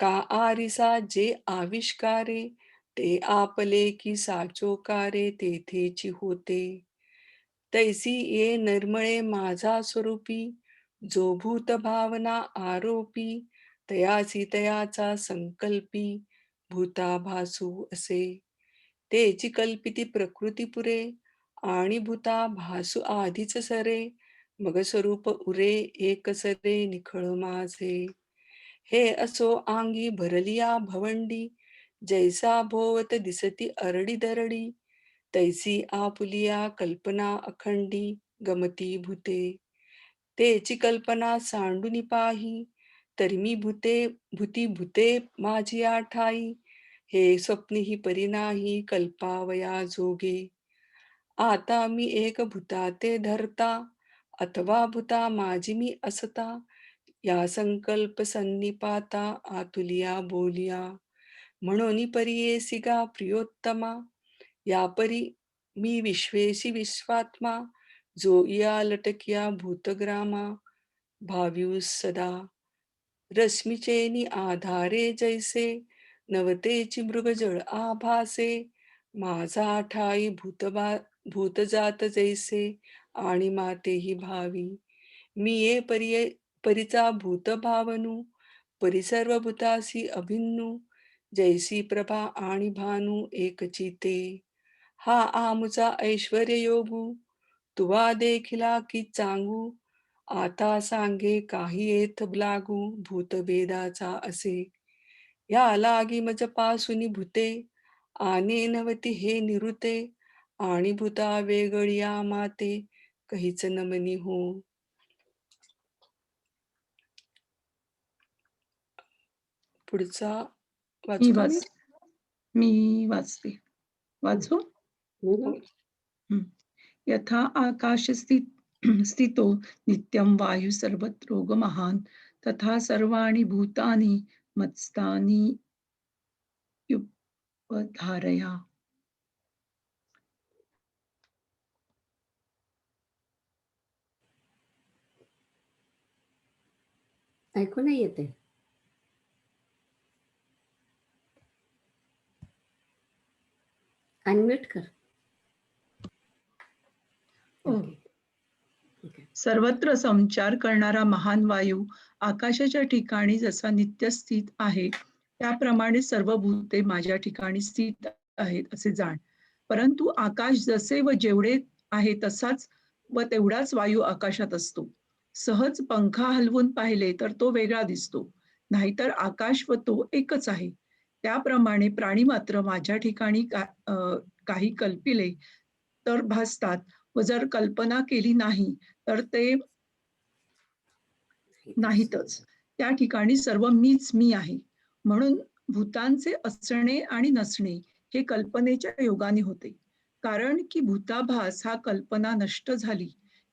का आरिसा जे आविष्कारे, ते आपले की साचोकारे तेथेची होते, तैसी ये निर्मळे माझा स्वरूपी, जो भूत भावना आरोपी, तयासी तयाचा संकल्पी, भूताभासू असे, तेची कल्पिती प्रकृती पुरे, आणि भूता भासू आधीच सरे, मग स्वरूप उरे एक सरे निखळ माझे, हे असो आंगी भरलिया भवंडी, जैसा भोवत दिसती अरडी दरडी, तैसी आपुलिया कल्पना अखंडी, गमती भूते, तेची कल्पना सांडूनी पाही, तरी मी भूती भूते माझी आठाई, हे स्वप्नी ही परी नाही कल्पावया जोगे, आता मी एक भूताते धरता, अथवा भूता माझी मी असता, या संकल्प संनिपाता आतुलिया बोलिया. म्हणून परी गा प्रियोत्तमा, या परी मी विश्वेशी विश्वात्मा, जो या लटकिया भूतग्रामा. भाव्यूस सदा रश्मीचेनी आधारे जैसे, नवतेची मृगजळ आभासे. माझा ठाई भूतजात जैसे, आणि मातेही भावी. मी ये परीचा भूत भावनू, परी सर्व भूतासी अभिन्नू. जैसी प्रभा आणि भानू एकची ते, हा आमुचा ऐश्वर्य योगू. तुवा देखिला की चांगू, आता सांगे काही येथ लागू. भूतभेदाचा असे, या लागी मज पासूनी भूते. आने नवती हे निरुते, आणि भूता वेगळिया माते. कहीच नमनी हो. पुढचा मी वाचू का मी? मी वाचते. वाचू. हम्म. यथा आकाश स्थितो नित्यं वायु सर्वत्रोग महान, तथा सर्वाणि भूतानि मत्स्थानी युपधारया. ऐकू नाही येते. अनम्यूट कर. ओ. ओके. सर्वत्र संचार करणारा महान वायू आकाशाच्या ठिकाणी जसा नित्य स्थित आहे, त्याप्रमाणे सर्व भूते माझ्या ठिकाणी स्थित आहेत असे जाण. परंतु आकाश जसे व जेवढे आहे तसाच व तेवढाच वायू आकाशात असतो. सहज पंखा हलवून पाहिले तर तो वेगळा दिसतो, नाहीतर आकाश व तो एकच आहे. त्याप्रमाणे प्राणी मात्र माझ्या ठिकाणी काही कल्पिले तर भासतात, व जर कल्पना केली नाही तर ते नाहीतच. त्या ठिकाणी सर्व मीच मी आहे. म्हणून भूतांचे असणे आणि नसणे हे कल्पनेच्या योगाने होते. कारण की भूताभास हा कल्पना नष्ट झाली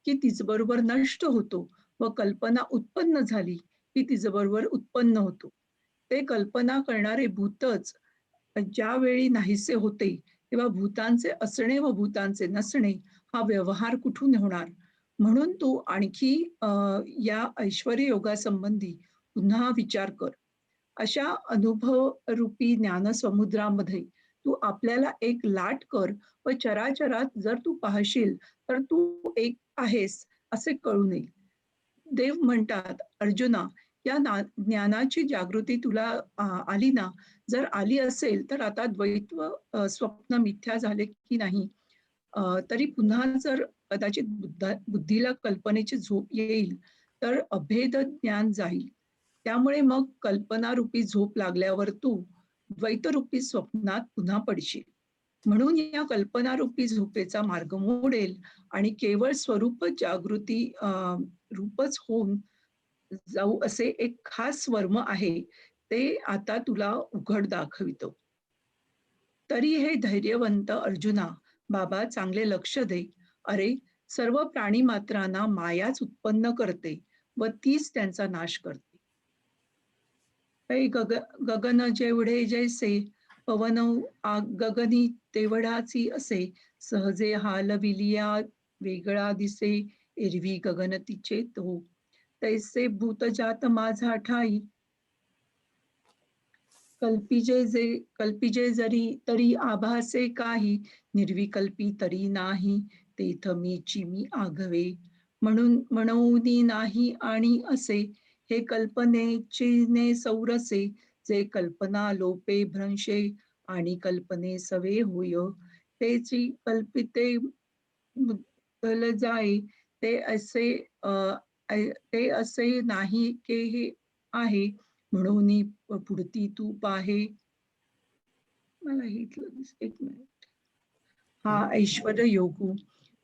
की तिचबरोबर नष्ट होतो, व कल्पना उत्पन्न झाली की तिचबरोबर उत्पन्न होतो. ते कल्पना करणारे भूतच ज्यावेळी नाहीसे होते, तेव्हा भूतांचे असणे व भूतांचे नसणे हा व्यवहार कुठून होणार. म्हणून तू आणखी या ऐश्वर्य योगासंबंधी पुन्हा विचार कर. अशा अनुभव रूपी ज्ञानसमुद्रामध्ये तू आपल्याला एक लाट कर, व चराचरात जर तू पाहशील तर तू एक आहेस असे कळू नये. देव म्हणतात, अर्जुना, या ज्ञानाची जागृती तुला आली ना? जर आली असेल तर आता द्वैत्व स्वप्न मिथ्या झाले की नाही, तरी पुन्हा जर कदाचित बुद्धीला कल्पनेची झोप येईल तर अभेद ज्ञान जाईल. त्यामुळे मग कल्पनारूपी झोप लागल्यावर तू द्वैतरूपी स्वप्नात पुन्हा पडशील. म्हणून या कल्पनारूपी झोपेचा मार्ग मोडेल आणि केवळ स्वरूप जागृती रूपच होऊन जाऊ असे एक खास वर्म आहे, ते आता तुला उघड दाखवितो. तरी हे धैर्यवंत अर्जुना, बाबा चांगले लक्ष दे. अरे, सर्व प्राणी मात्रांना मायाच उत्पन्न करते व तीच त्यांचा नाश करते. गगन जेवढे जैसे, पवन गगनी तेवढाची असे, सहजे हालविलिया वेगळा दिसे, एरवी गगन तिचे तो. तैसे भूतजात माझा ठाई, कल्पिजे जरी तरी आभासे काही, निर्विकल्पी तरी नाही, तेथ मीची मी आघवे. म्हणून नाही आणि असे, हे कल्पनेची ने सौरसे, जे कल्पना लोपे भ्रंशे, आणि कल्पने सवे होय. तेची कल्पिते मुद्दल जाय, ते असे नाही के हे आहे. म्हणून पुढती तू पाहे. मला एक मिनिट. हा ऐश्वर्य योगू,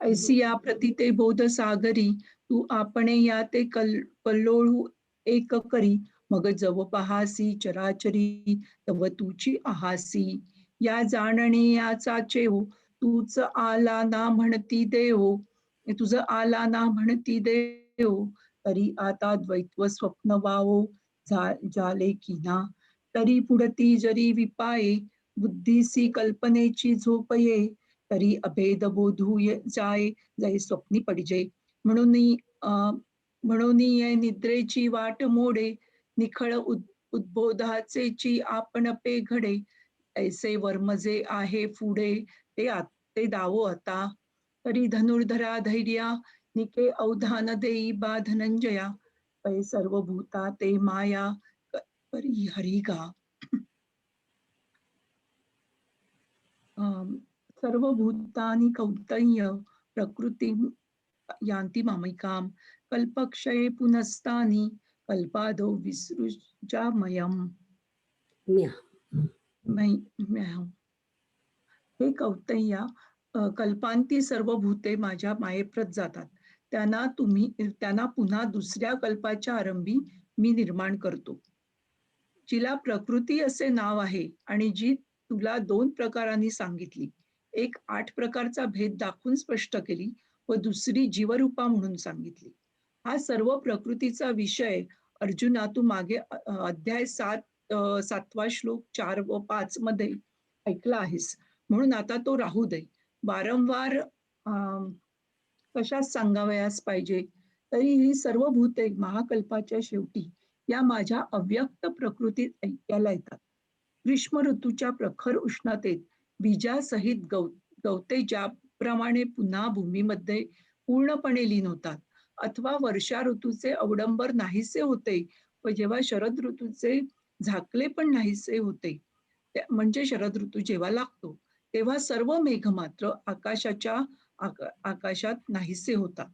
ऐसी या प्रतीते बोध सागरी, तू आपणे या ते कल्लोळू एक करी. मग जव पहासी चराचरी, तव तुची आहासी. या जाणणे याचाचे हो, तूच आला ना म्हणती देव. हे तुझं आला ना म्हणती देव, तरी आता द्वैत्व स्वप्न वावो झाले की ना. तरी पुढती जरी विपाये, बुद्धीसी कल्पनेची झोप ये. तरी अभेद बोधू जाय, जय स्वप्नी पडिजे. म्हणून म्हणून ये निद्रेची वाट मोडे, निखळ उद्बोधाचेची आपण पे घडे. ऐसे वर्मजे आहे पुढे, ते दावो आता. तरी धनुर्धरा धैर्या, निके अवधान देई बा धनंजया. पै सर्व भूता ते माया, परी हरी गा. सर्व भूतानि कौतय्य, प्रकृती यान्ति मामिकाम. कल्पक्षये पुनस्तानि, कल्पादो विसृजामयम्. म्या. हे कौतय्या, कल्पांती सर्व भूते माझ्या मायेप्रत जातात. त्यांना पुन्हा दुसऱ्या कल्पाच्या आरंभी मी निर्माण करतो. जिला प्रकृती असे नाव आहे आणि जी तुला 2 प्रकारांनी सांगितली, एक 8 प्रकारचा भेद दाखवून स्पष्ट केली व दुसरी जीवरूपा म्हणून सांगितली. हा सर्व प्रकृतीचा विषय अर्जुना तू मागे अध्याय 7वा श्लोक 4 व 5 मध्ये ऐकला आहेस, म्हणून आता तो राहू दे. वारंवार कशात सांगावयास पाहिजे. तरी ही सर्व भूते महाकल्पाच्या शेवटी या माझ्या अव्यक्त प्रकृतीत ऐक्याला येतात. ग्रीष्म ऋतूच्या प्रखर उष्णतेत बीजासहित गवते ज्याप्रमाणे पुन्हा भूमीमध्ये पूर्णपणे लीन होतात, अथवा वर्षा ऋतूचे अवडंबर नाहीसे होते व जेव्हा शरद ऋतूचे झाकले पण नाहीसे होते, म्हणजे शरद ऋतू जेव्हा लागतो तेव्हा सर्व मेघ मात्र आकाशात नाहीसे होतात,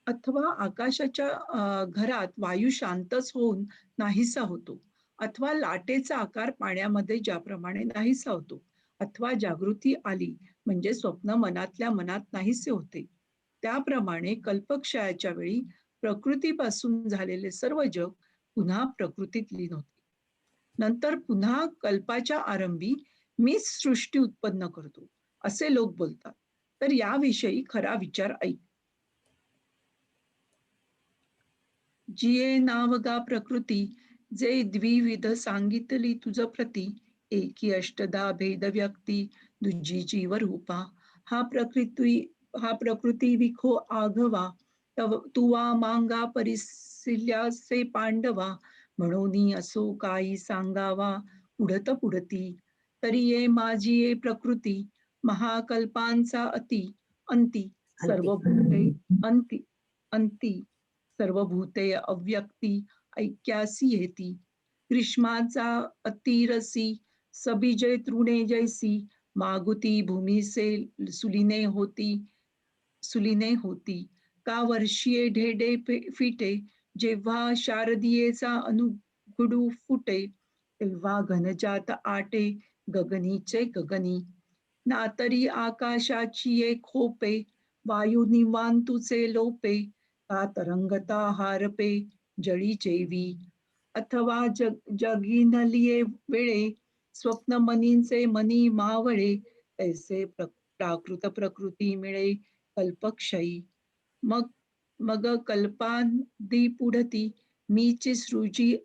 अथवा आकाशाच्या घरात वायू शांतच होऊन नाहीसा होतो, अथवा लाटेचा आकार पाण्यामध्ये ज्याप्रमाणे नाहीसा होतो, अथवा जागृती आली म्हणजे स्वप्न मनातल्या मनात नाहीसे होते, त्याप्रमाणे कल्पक्षयाच्या वेळी प्रकृतीपासून झालेले सर्व जग पुन्हा प्रकृतीत लीन होते. नंतर पुन्हा कल्पाच्या आरंभी मीच सृष्टी उत्पन्न करतो असे लोक बोलतात. तर याविषयी खरा विचार ऐक. जिये नावगा प्रकृती, जे द्विविध सांगितली तुझ प्रती. एकी अष्टदा भेद व्यक्ती, दुजी जीव रूपा. हा प्रकृती विखो आघवा, तुवा मांगा परिसिल्यासे पांडवा. म्हणून असो काही सांगावा, पुढत पुढती. तरी ये माझी ये प्रकृती, महाकल्पांचा अंती. सर्व भूते अंती सर्व भूते अव्यक्ती ऐक्यासी येती. ग्रीष्माचा अतिरसी, सबीजे तृणे जैसी. मागुती भूमीसे सुलिने होती. का वर्षीये ढेडे फिटे, जेव्हा शारदीयेचा अनुगुडू फुटे. तेव्हा घनजात आटे, गगनीचे गगनी. नातरी आकाशाची ये खोपे, वायू निवांतुचे लोपे. का तरंगता हारपे, जळी जेवी. अथवा जगिनलिये वेळे, स्वप्न मनींचे मनी मावळे. ऐसे प्राकृत प्रकृती मिळे कल्पक्षयी. मग कल्पांदी पुढती, मीची सृजी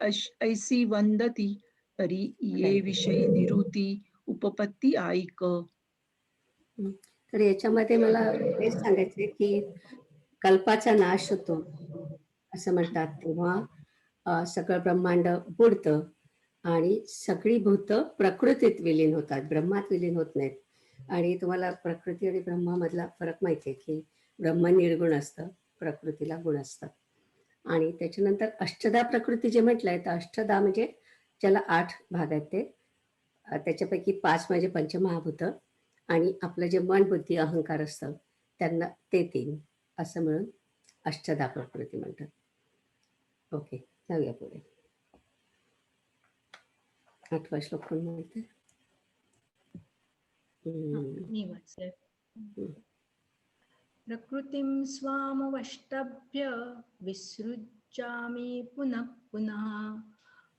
ऐसी वंदती. तरी ये विषयी निरुती, उपपत्ती ऐक. तर याच्यामध्ये मला हेच सांगायचंय की कल्पाचा नाश होतो असं म्हणतात, तेव्हा सगळं ब्रह्मांड बुडतं आणि सगळी भूत प्रकृतीत विलीन होतात, ब्रह्मात विलीन होत नाहीत. आणि तुम्हाला प्रकृती आणि ब्रह्मामधला फरक माहिती आहे की ब्रह्म निर्गुण असतं, प्रकृतीला गुण असतात. आणि त्याच्यानंतर अष्टदा प्रकृती जे म्हटलंय, तर अष्टदा म्हणजे ज्याला 8 भाग आहेत ते, त्याच्यापैकी 5 म्हणजे पंचमहाभूत आणि आपलं जे मन बुद्धी अहंकार असतं त्यांना ते 3 असं मिळून अष्टदा प्रकृती म्हणतात. ओके, जाऊया पुढे. 8वा श्लोक कोण म्हणते? मी वाचते. प्रकृतिं स्वामवष्टभ्य, विसृजामि पुनः पुनः.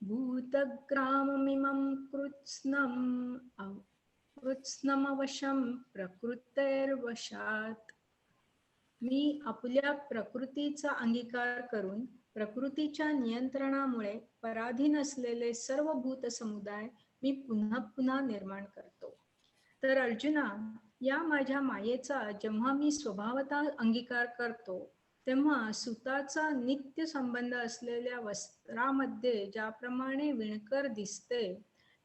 भूतग्राममिमं कृत्स्नमवशं प्रकृतेर्वशात्. मी आपल्या प्रकृतीचा अंगीकार करून प्रकृतीच्या नियंत्रणामुळे पराधीन असलेले सर्व भूत समुदाय मी पुन्हा पुन्हा निर्माण करतो. तर अर्जुना, या माझ्या मायेचा जेव्हा मी स्वभावतः अंगीकार करतो तेव्हा सुताचा नित्य संबंध असलेल्या वस्त्रामध्ये ज्याप्रमाणे विणकर दिसते,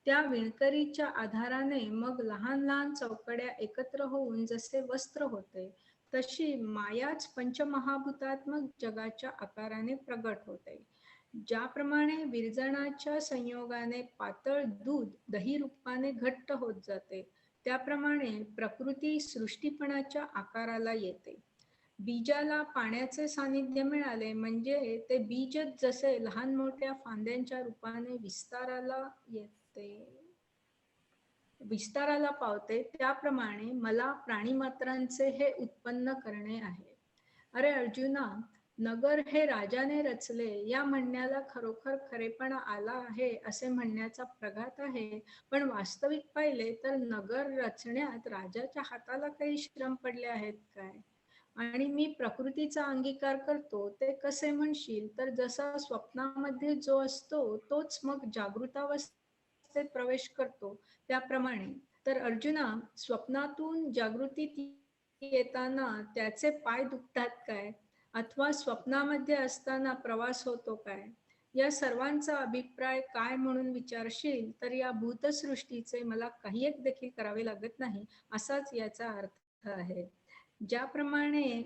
त्या विणकरीच्या आधाराने मग लहान लहान चौकड्या एकत्र होऊन जसे वस्त्र होते, तशी मायाच पंचमहाभूतात्मक जगाच्या आकाराने प्रगट होते. ज्याप्रमाणे विरजणाच्या संयोगाने पातळ दूध दही रूपाने घट्ट होत जाते, त्याप्रमाणे प्रकृती सृष्टीपणाच्या आकाराला येते. बीजाला पाण्याचे सानिध्य मिळाले म्हणजे ते बीजच जसे लहान मोठ्या फांद्यांच्या रूपाने विस्ताराला पावते, त्याप्रमाणे मला प्राणीमात्रांचे हे उत्पन्न करणे आहे. अरे अर्जुना, नगर हे राजाने रचले या म्हणण्याला खरोखर खरेपणा आला आहे असे म्हणण्याचा प्रघात आहे, पण वास्तविक पाहिले तर नगर रचण्यात राजाच्या हाताला काही श्रम पडले आहेत काय? आणि मी प्रकृतीचा अंगीकार करतो ते कसे म्हणशील तर जसा स्वप्नामध्ये जो असतो तोच मग जागृतावस्थेत प्रवेश करतो त्याप्रमाणे. तर अर्जुना, स्वप्नातून जागृतीत येताना त्याचे पाय दुखतात काय, अथवा स्वप्नामध्ये असताना प्रवास होतो काय? या सर्वांचा अभिप्राय काय म्हणून विचारशील तर या भूतसृष्टीचे मला काही एक देखील करावे लागत नाही असाच याचा अर्थ आहे. ज्याप्रमाणे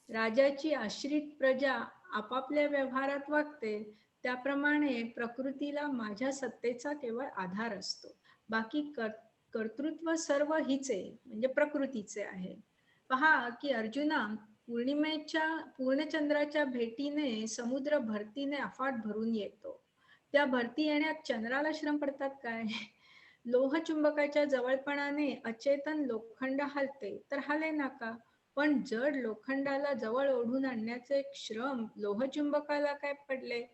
राजाची आश्रित प्रजा आपापल्या व्यवहारात वागते, त्याप्रमाणे प्रकृतीला माझ्या सत्तेचा केवळ आधार असतो. बाकी कर्तृत्व सर्व हिचे म्हणजे प्रकृतीचे आहे. पहा की अर्जुना, पूर्णचंद्राच्या भेटीने समुद्र भरतीने अफाट भरून येतो. त्या भरती येण्यात चंद्राला श्रम पडतात काय? लोहचुंबकाच्या जवळपणाने अचेतन लोखंड हलते तर हले नका, पण जड लोखंडाला जवळ ओढून आणण्याचे श्रम लोहचुंबकाला काय पडले?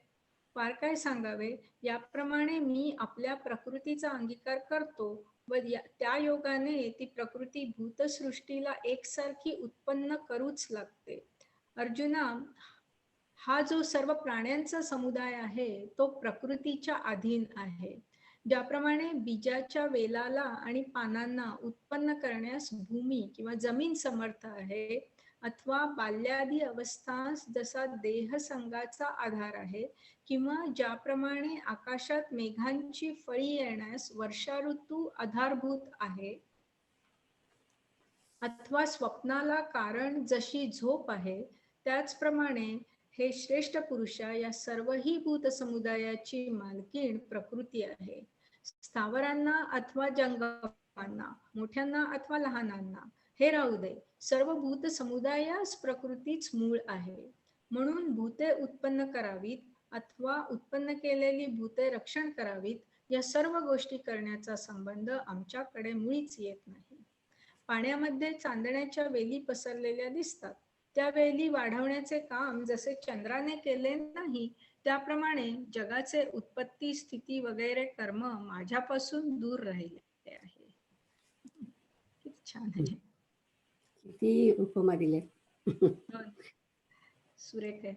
फार काय सांगावे. याप्रमाणे मी आपल्या प्रकृतीचा अंगीकार करतो व त्या योगाने ती प्रकृती भूतसृष्टीला एकसारखी उत्पन्न करूच लागते. अर्जुना, हा जो सर्व प्राण्यांचा समुदाय आहे तो प्रकृतीच्या अधीन आहे. ज्याप्रमाणे बीजाच्या वेलाला आणि पानांना उत्पन्न करण्यास भूमी किंवा जमीन समर्थ आहे, अथवा बाल्यादी अवस्थांस जसा देह संघाचा आधार आहे, किंवा ज्याप्रमाणे आकाशात मेघांची फळी येण्यास वर्षा ऋतू आधारभूत आहे, अथवा स्वप्नाला कारण जशी झोप आहे, त्याचप्रमाणे हे श्रेष्ठ पुरुषा, या सर्वही भूत समुदायाची मालकीण प्रकृती आहे. स्थावरांना अथवा जंगमांना, मोठ्यांना अथवा लहानांना, हे राहू दे, सर्व भूत समुदायास प्रकृतीच मूळ आहे. म्हणून भूते उत्पन्न करावीत अथवा उत्पन्न केलेली भूते रक्षण करावीत, या सर्व गोष्टी करण्याचा संबंध आमच्याकडे मुळीच येत नाही. पाण्यामध्ये चांदण्याच्या वेली पसरलेल्या दिसतात, त्या वेली वाढवण्याचे काम जसे चंद्राने केले नाही, त्याप्रमाणे जगाचे उत्पत्ती स्थिती वगैरे कर्म माझ्यापासून दूर राहिले आहे. किती छान आहे, किती उपमा दिल्या. सुरेख आहे.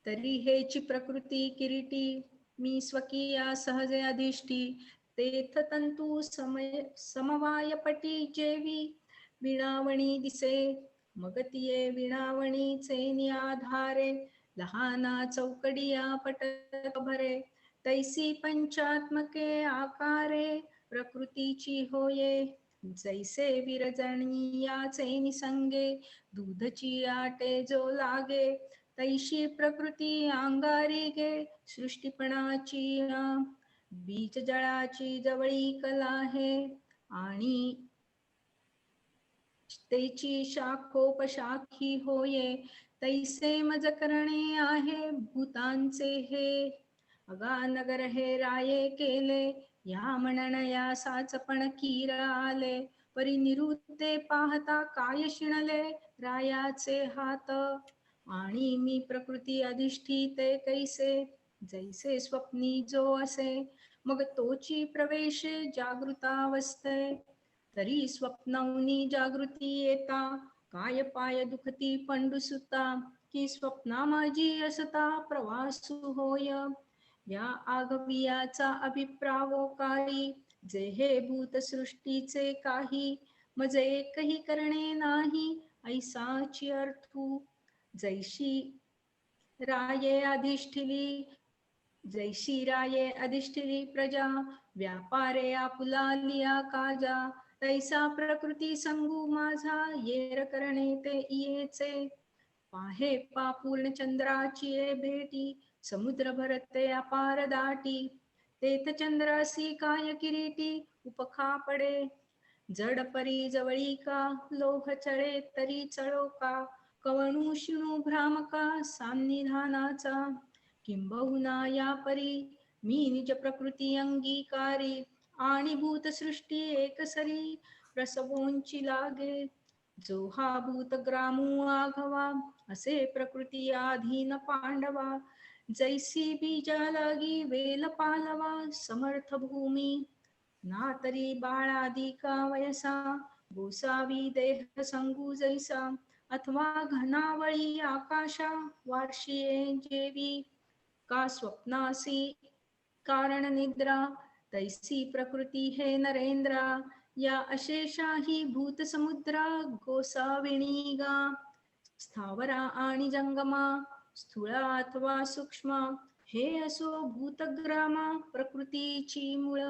तरी हेची प्रकृती किरीटी मी स्वकीया सहजे अधिष्ठी, तेथ तंतू समवायपटी जेवी विणावणी दिसे, मग तिये विणावणीचे निआधारे लहाना चौकडिया पटत भरे, तैसी पंचात्मके आकारे प्रकृतीची होये, जैसे विरजणीयाचे निसंगे दूधची आटे जो लागे, तैशी प्रकृती अंगारी गे सृष्टीपणाची बीज जळाची जवळी कला आहे, आणि तेची शाखोपशाखी होये, तैसे मज करणे आहे भूतांचे हे, अगानगर हे राये केले, या म्हणणया साचपण कीर आले, परी निरुते पाहता काय शिणले रायाचे हात, आणि मी प्रकृती अधिष्ठिते कैसे, जैसे स्वप्नी जो असे, मग तोची प्रवेशे जागृतावस्थे, तरी स्वप्नौनी जागृती येता काय पाय दुखती पंडुसुता, की स्वप्ना माझी असता प्रवासू होय. या आगवियाचा अभिप्रावोकारी, जे हे भूत सृष्टीचे काही, मज एकही करणे नाही ऐसाची अर्थू. जैशी राये अधिष्ठिली जैशी राये अधिष्ठिली प्रजा, व्यापारे आपुलालिया काजा. तैसा प्रकृती संगू माझा, येर करणे ते इयेचे. पाहे पा पूर्ण चंद्राची ये भेटी, समुद्र भरते अपार दाटी. तेथ चंद्रासी काय किरीटी, उपखा पडे. जड परी जवळी का, लोह चळे तरी चळो का. कवणू शिणू भ्रामका सान्निधानाचा. किंबहुना या परी मी निज प्रकृती अंगीकारी, आणि भूतसृष्टी एकसरी प्रसवोंची लागे. जो हा भूतग्रामू आघवा, असे प्रकृती अधीन पांडवा. जैसी बीजा लागी वेल पालवा, समर्थ भूमी ना तरी बाळादिका वयसा. गोसावी देह संगू जैसा, अथवा घनावळी आकाशा वार्षिये जेवी. का स्वप्नासी कारण निद्रा, तैसी प्रकृती हे नरेंद्रा. या अशेषा ही भूत समुद्रा, गोसाविणी गा. स्थावरा आणि जंगमा, स्थूळा अथवा सूक्ष्म, हे असो भूतग्रामा प्रकृतीची मूळ.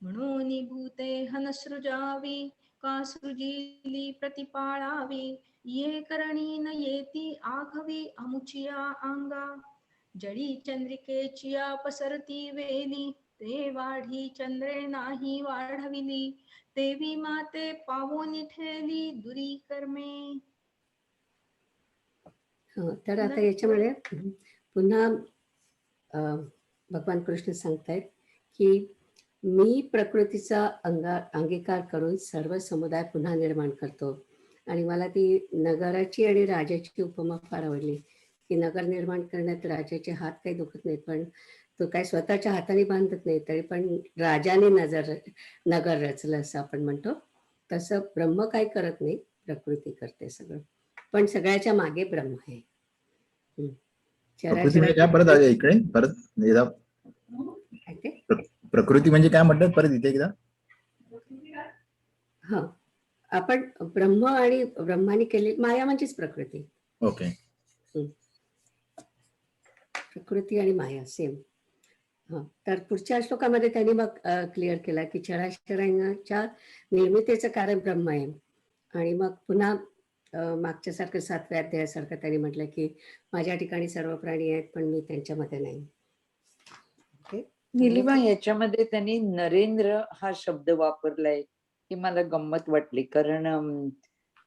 म्हणून भूते हनसृजावी, का सृजिली प्रतिपाळावी. ये करणी न येती आघवी अमुचिया अंगा. जळी चंद्रिकेची पसरती वेली, ते वाढी चंद्रे नाही वाढविली. देवी माते पावोनी ठेली दुरी कर्मे. तर आता याच्यामध्ये पुन्हा भगवान कृष्ण सांगतायत की मी प्रकृतीचा अंगीकार करून सर्व समुदाय पुन्हा निर्माण करतो. आणि मला ती नगराची आणि राजाची उपमा फार आवडली की नगर निर्माण करण्यात राजाचे हात काही दुखत नाहीत, पण तो काय स्वतःच्या हाताने बांधत नाही, तरी पण राजाने नगर रचलं असं आपण म्हणतो. तसं ब्रह्म काय करत नाही, प्रकृती करते सगळं, पण सगळ्याच्या मागे ब्रह्म आहे. प्रकृती म्हणजे काय परत आले इकडे परत एकदा प्रकृती म्हणजे काय म्हणतात परत इथे एकदा. हा, आपण ब्रह्म आणि ब्रह्माने केली माया म्हणजेच प्रकृती. ओके. प्रकृती आणि माया सेम. हा, तर पुढच्या श्लोकामध्ये त्यांनी मग क्लिअर केला की चराचरांच्या निर्मितीचं कारण ब्रह्म आहे. आणि मग पुन्हा मागच्या सारखं 7व्या अध्यायासारखं त्यांनी म्हटलं की माझ्या ठिकाणी सर्व प्राणी आहेत पण मी त्यांच्यामध्ये नाही. निलिमा, याच्यामध्ये त्यांनी नरेंद्र हा शब्द वापरलाय ही मला गंमत वाटली, कारण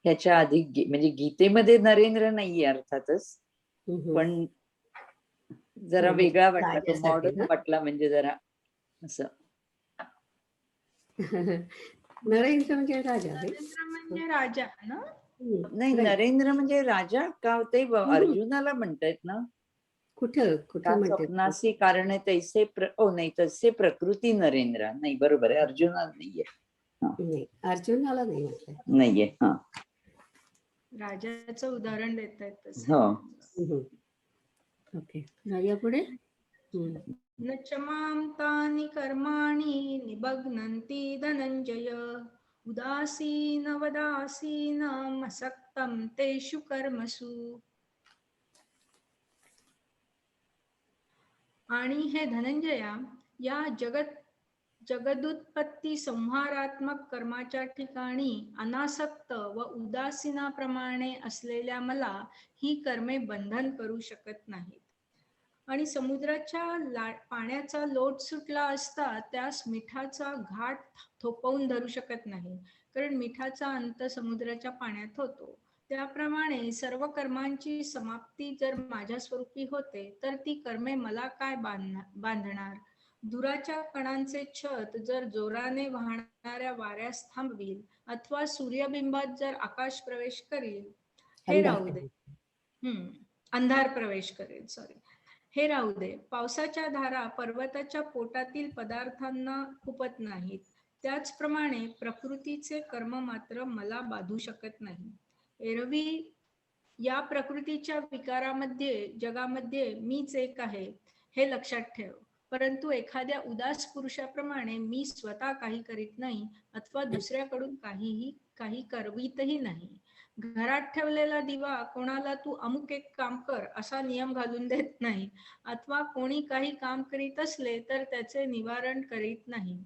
ह्याच्या आधी म्हणजे गीतेमध्ये नरेंद्र नाहीये अर्थातच, पण जरा वेगळा वाटला, तो मॉडर्न वाटला, म्हणजे जरा असं. नरेंद्र म्हणजे राजा आहे. म्हणजे राजा ना? नाही, नरेंद्र म्हणजे राजा का, ते अर्जुनाला म्हणतायत ना. कुठं म्हणतात स्वप्नासी कारण तैसे नाही, तसे प्रकृती नरेंद्र नाही, बरोबर आहे, अर्जुनाला नाहीये. नाही, अर्जुनाला नाही म्हटलंय, नाहीये. हा, राजाचं उदाहरण देत आहेत तसं. हो. ओके, जाऊया पुढे. न चमाम तानि कर्माणि निबध्नन्ति धनंजय, उदासीन वदासीन मसक्तं तेषु कर्मसु. आणि हे धनंजया, या जगदुत्पत्ती संहारात्मक कर्माच्या ठिकाणी अनासक्त व उदासीनाप्रमाणे असलेल्या मला ही कर्मे बंधन करू शकत नाहीत. आणि समुद्राच्या पाण्याचा लोट सुटला असता त्यास मिठाचा घाट थोपवून धरू शकत नाही, कारण मिठाचा अंत समुद्राच्या पाण्यात होतो. त्याप्रमाणे सर्व कर्मांची समाप्ती जर माझ्या स्वरूपी होते तर ती कर्मे मला काय बांधणार. धुराच्या कणांचे छत जर जोराने वाहणाऱ्या वाऱ्यास थांबविल अथवा सूर्यबिंबात जर आकाश प्रवेश करील, हे राहू दे. अंधार प्रवेश करेल, हे राहू दे. पावसाच्या धारा पर्वताच्या पोटातील पदार्थांना खुपत नाहीत, त्याचप्रमाणे प्रकृतीचे कर्म मात्र मला बाधू शकत नाही. एरवी या प्रकृतीच्या विकारामध्ये जगामध्ये मीच एक आहे हे लक्षात ठेव. परंतु एखाद्या उदास पुरुषाप्रमाणे मी स्वतः काही करीत नाही अथवा दुसऱ्याकडून काही करवीतही नाही. घरात ठेवलेला दिवा कोणाला तू अमुक एक काम कर असा नियम घालून देत नाही अथवा कोणी काही काम करीत असले तर त्याचे निवारण करीत नाही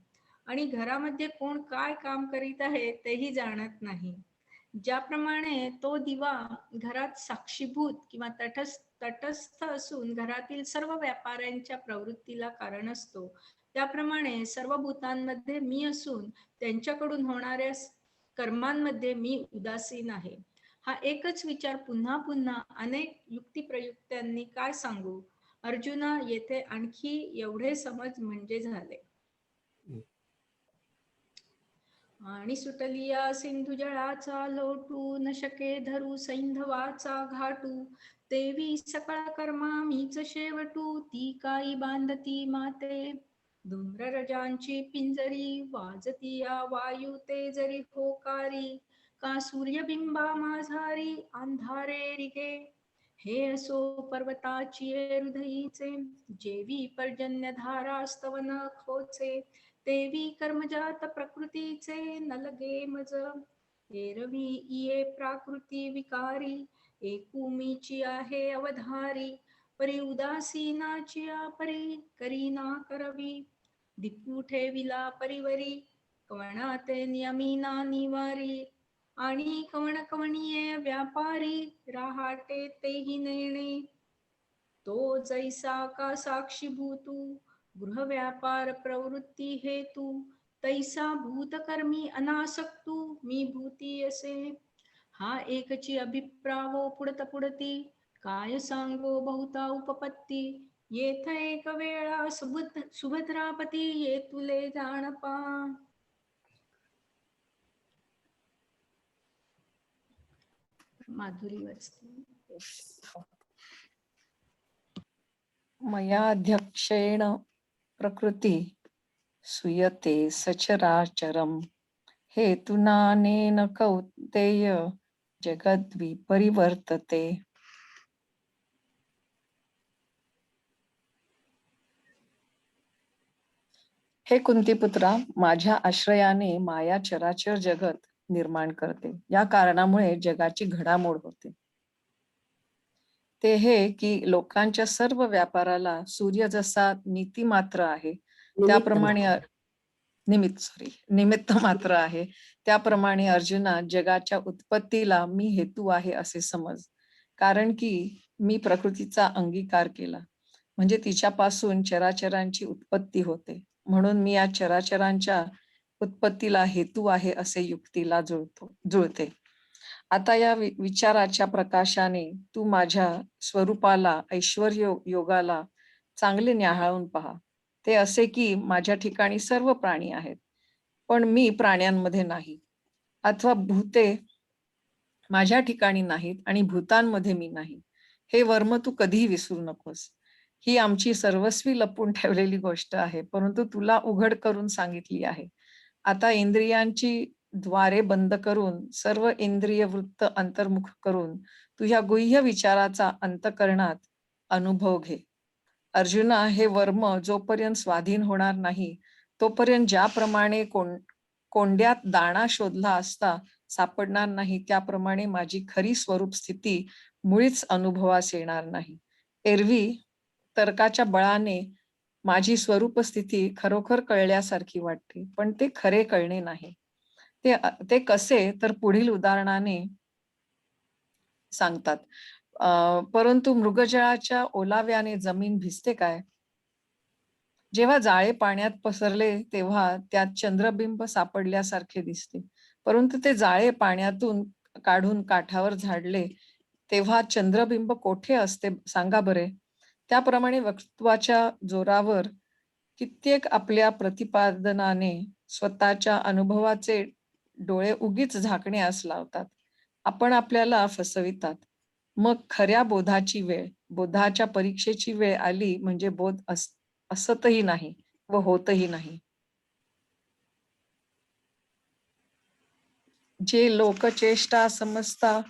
आणि घरामध्ये कोण काय काम करीत आहे तेही जाणत नाही. ज्याप्रमाणे तो दिवा घरात साक्षीभूत किंवा तटस्थ असून घरातील सर्व व्यापाऱ्यांच्या प्रवृत्तीला कारण असतो, त्याप्रमाणे सर्व भूतांमध्ये मी असून त्यांच्याकडून होणाऱ्या कर्मांमध्ये मी उदासीन आहे. हा एकच विचार पुन्हा पुन्हा अनेक युक्तिप्रयुक्त्यांनी काय सांगू अर्जुना, येथे आणखी एवढे समज म्हणजे झाले. आणि सुटलिया सिंधू जळाचा लोटू न शके धरू सैंधवाचा घाटू देवी सकळ कर्मा मीच शेवटू ती काही बांधती माते धूम्ररजांची पिंजरी वाजती या वायू ते जरी होकारी का सूर्यबिंबा माझारी अंधारे रिगे हे असो पर्वताची हृदयीचे जेवी पर्जन्य धारा स्तवन खोचे देवी कर्मजात प्रकृतीचे नलगे मज एरवी ये प्राकृती विकारी एकुमीची आहे अवधारी परी उदासीनाची परी करीना करवी दिपू ठेविला परिवरी कवणाते नियमिना निवारी आणि कवण कवणीये व्यापारी राहाटे तेही नेणे तो जैसा का साक्षीभूतू गृह व्यापार प्रवृत्ती हेतू तैसा भूतकर्मी अनासक्तू मी भूती असे. हा एकची अभिप्रावो पुढत पुढती काय सांगो बहुता उपपत्ती येथ एक वेळा सुभद्रापती ये तुले जाणपा. माधुरी वाचते. मयाध्यक्षेण प्रकृती सुयते सचराचरम हेतुनानेन कौन्तेय जगद्विपरिवर्तते. हे कुंतीपुत्रा, माझ्या आश्रयाने माया चराचर जगत निर्माण करते. या कारणामुळे जगाची घडामोड होते. ते हे की लोकांच्या सर्व व्यापाराला सूर्य जसा नीतिमात्र आहे त्याप्रमाणे निमित्त मात्र आहे, त्याप्रमाणे अर्जुना जगाच्या उत्पत्तीला मी हेतू आहे असे समज. कारण की मी प्रकृतीचा अंगीकार केला म्हणजे तिच्यापासून चराचरांची उत्पत्ती होते, म्हणून मी या चराचरांच्या उत्पत्तीला हेतू आहे असे युक्तीला जुळते. आता या विचाराच्या प्रकाशाने तू माझ्या स्वरूपाला ऐश्वर्य योगाला चांगले न्याहाळून पहा. ते असे की माझ्या ठिकाणी सर्व प्राणी आहेत पण मी प्राण्यांमध्ये नाही, अथवा भूते माझ्या ठिकाणी नाहीत आणि भूतांमध्ये मी नाही. हे वर्म तू कधीही विसरू नकोस. ही आमची सर्वस्वी लपून ठेवलेली गोष्ट आहे, परंतु तुला उघड करून सांगितली आहे. आता इंद्रियांची द्वारे बंद करून सर्व इंद्रिय वृत्त अंतर्मुख करून तुझ्या गुह्य विचाराचा अंतःकरणात अनुभव घे. अर्जुना, हे वर्म जोपर्यंत स्वाधीन होणार नाही तोपर्यंत ज्याप्रमाणे कोंड्यात दाणा शोधला असता सापडणार नाही, त्याप्रमाणे माझी खरी स्वरूप स्थिती मुळीच अनुभवास येणार नाही. एरवी तर्काच्या बळाने माझी स्वरूप स्थिती खरोखर कळल्यासारखी वाटते, पण ते खरे कळणे नाही. ते कसे तर पुढील उदाहरणाने सांगतात. परंतु मृगजळाच्या ओलाव्याने जमीन भिजते काय? जेव्हा जाळे पाण्यात पसरले तेव्हा त्यात चंद्रबिंब सापडल्यासारखे दिसते, परंतु ते जाळे पाण्यातून काढून काठावर झाडले तेव्हा चंद्रबिंब कोठे असते सांगा बरे. त्याप्रमाणे वक्तृत्वाच्या जोरावर कित्येक आपल्या प्रतिपादनाने स्वतःच्या अनुभवाचे डोळे उगीच झाकण्यास लावतात. आपण आपल्याला फसवितात. मग खऱ्या बोधाच्या परीक्षेची वेळ आली म्हणजे बोध असतही नाही व होतही नाही. जे लोकचेष्टा समजता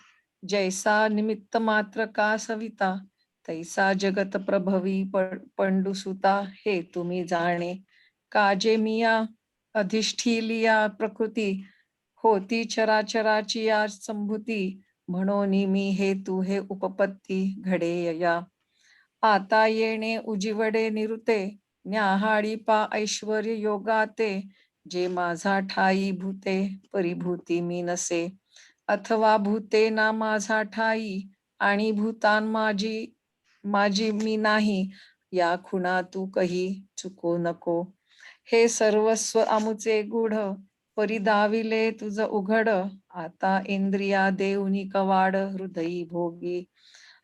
जैसा निमित्त मात्र का सविता, तैसा जगत प्रभवी पंडुसुता, हे तुम्ही जाणे. काजे मिया अधिष्ठिलिया प्रकृती, होती चराचराची या संभूती, म्हणून मी हेतू हे उपपत्ती घडे या. आता येणे उजिवडे निरुते, न्याहाळी पा ऐश्वर्य योगाते, जे माझा ठाई भूते परिभूती मी नसे, अथवा भूते ना माझा ठाई आणि भूतान माझी मी नाही, या खुणा तू कही चुको नको. हे सर्वस्व आमुचे गूढ, परिदाविले तुझ उघड, आता इंद्रिया देऊनी कवाड हृदयी भोगी,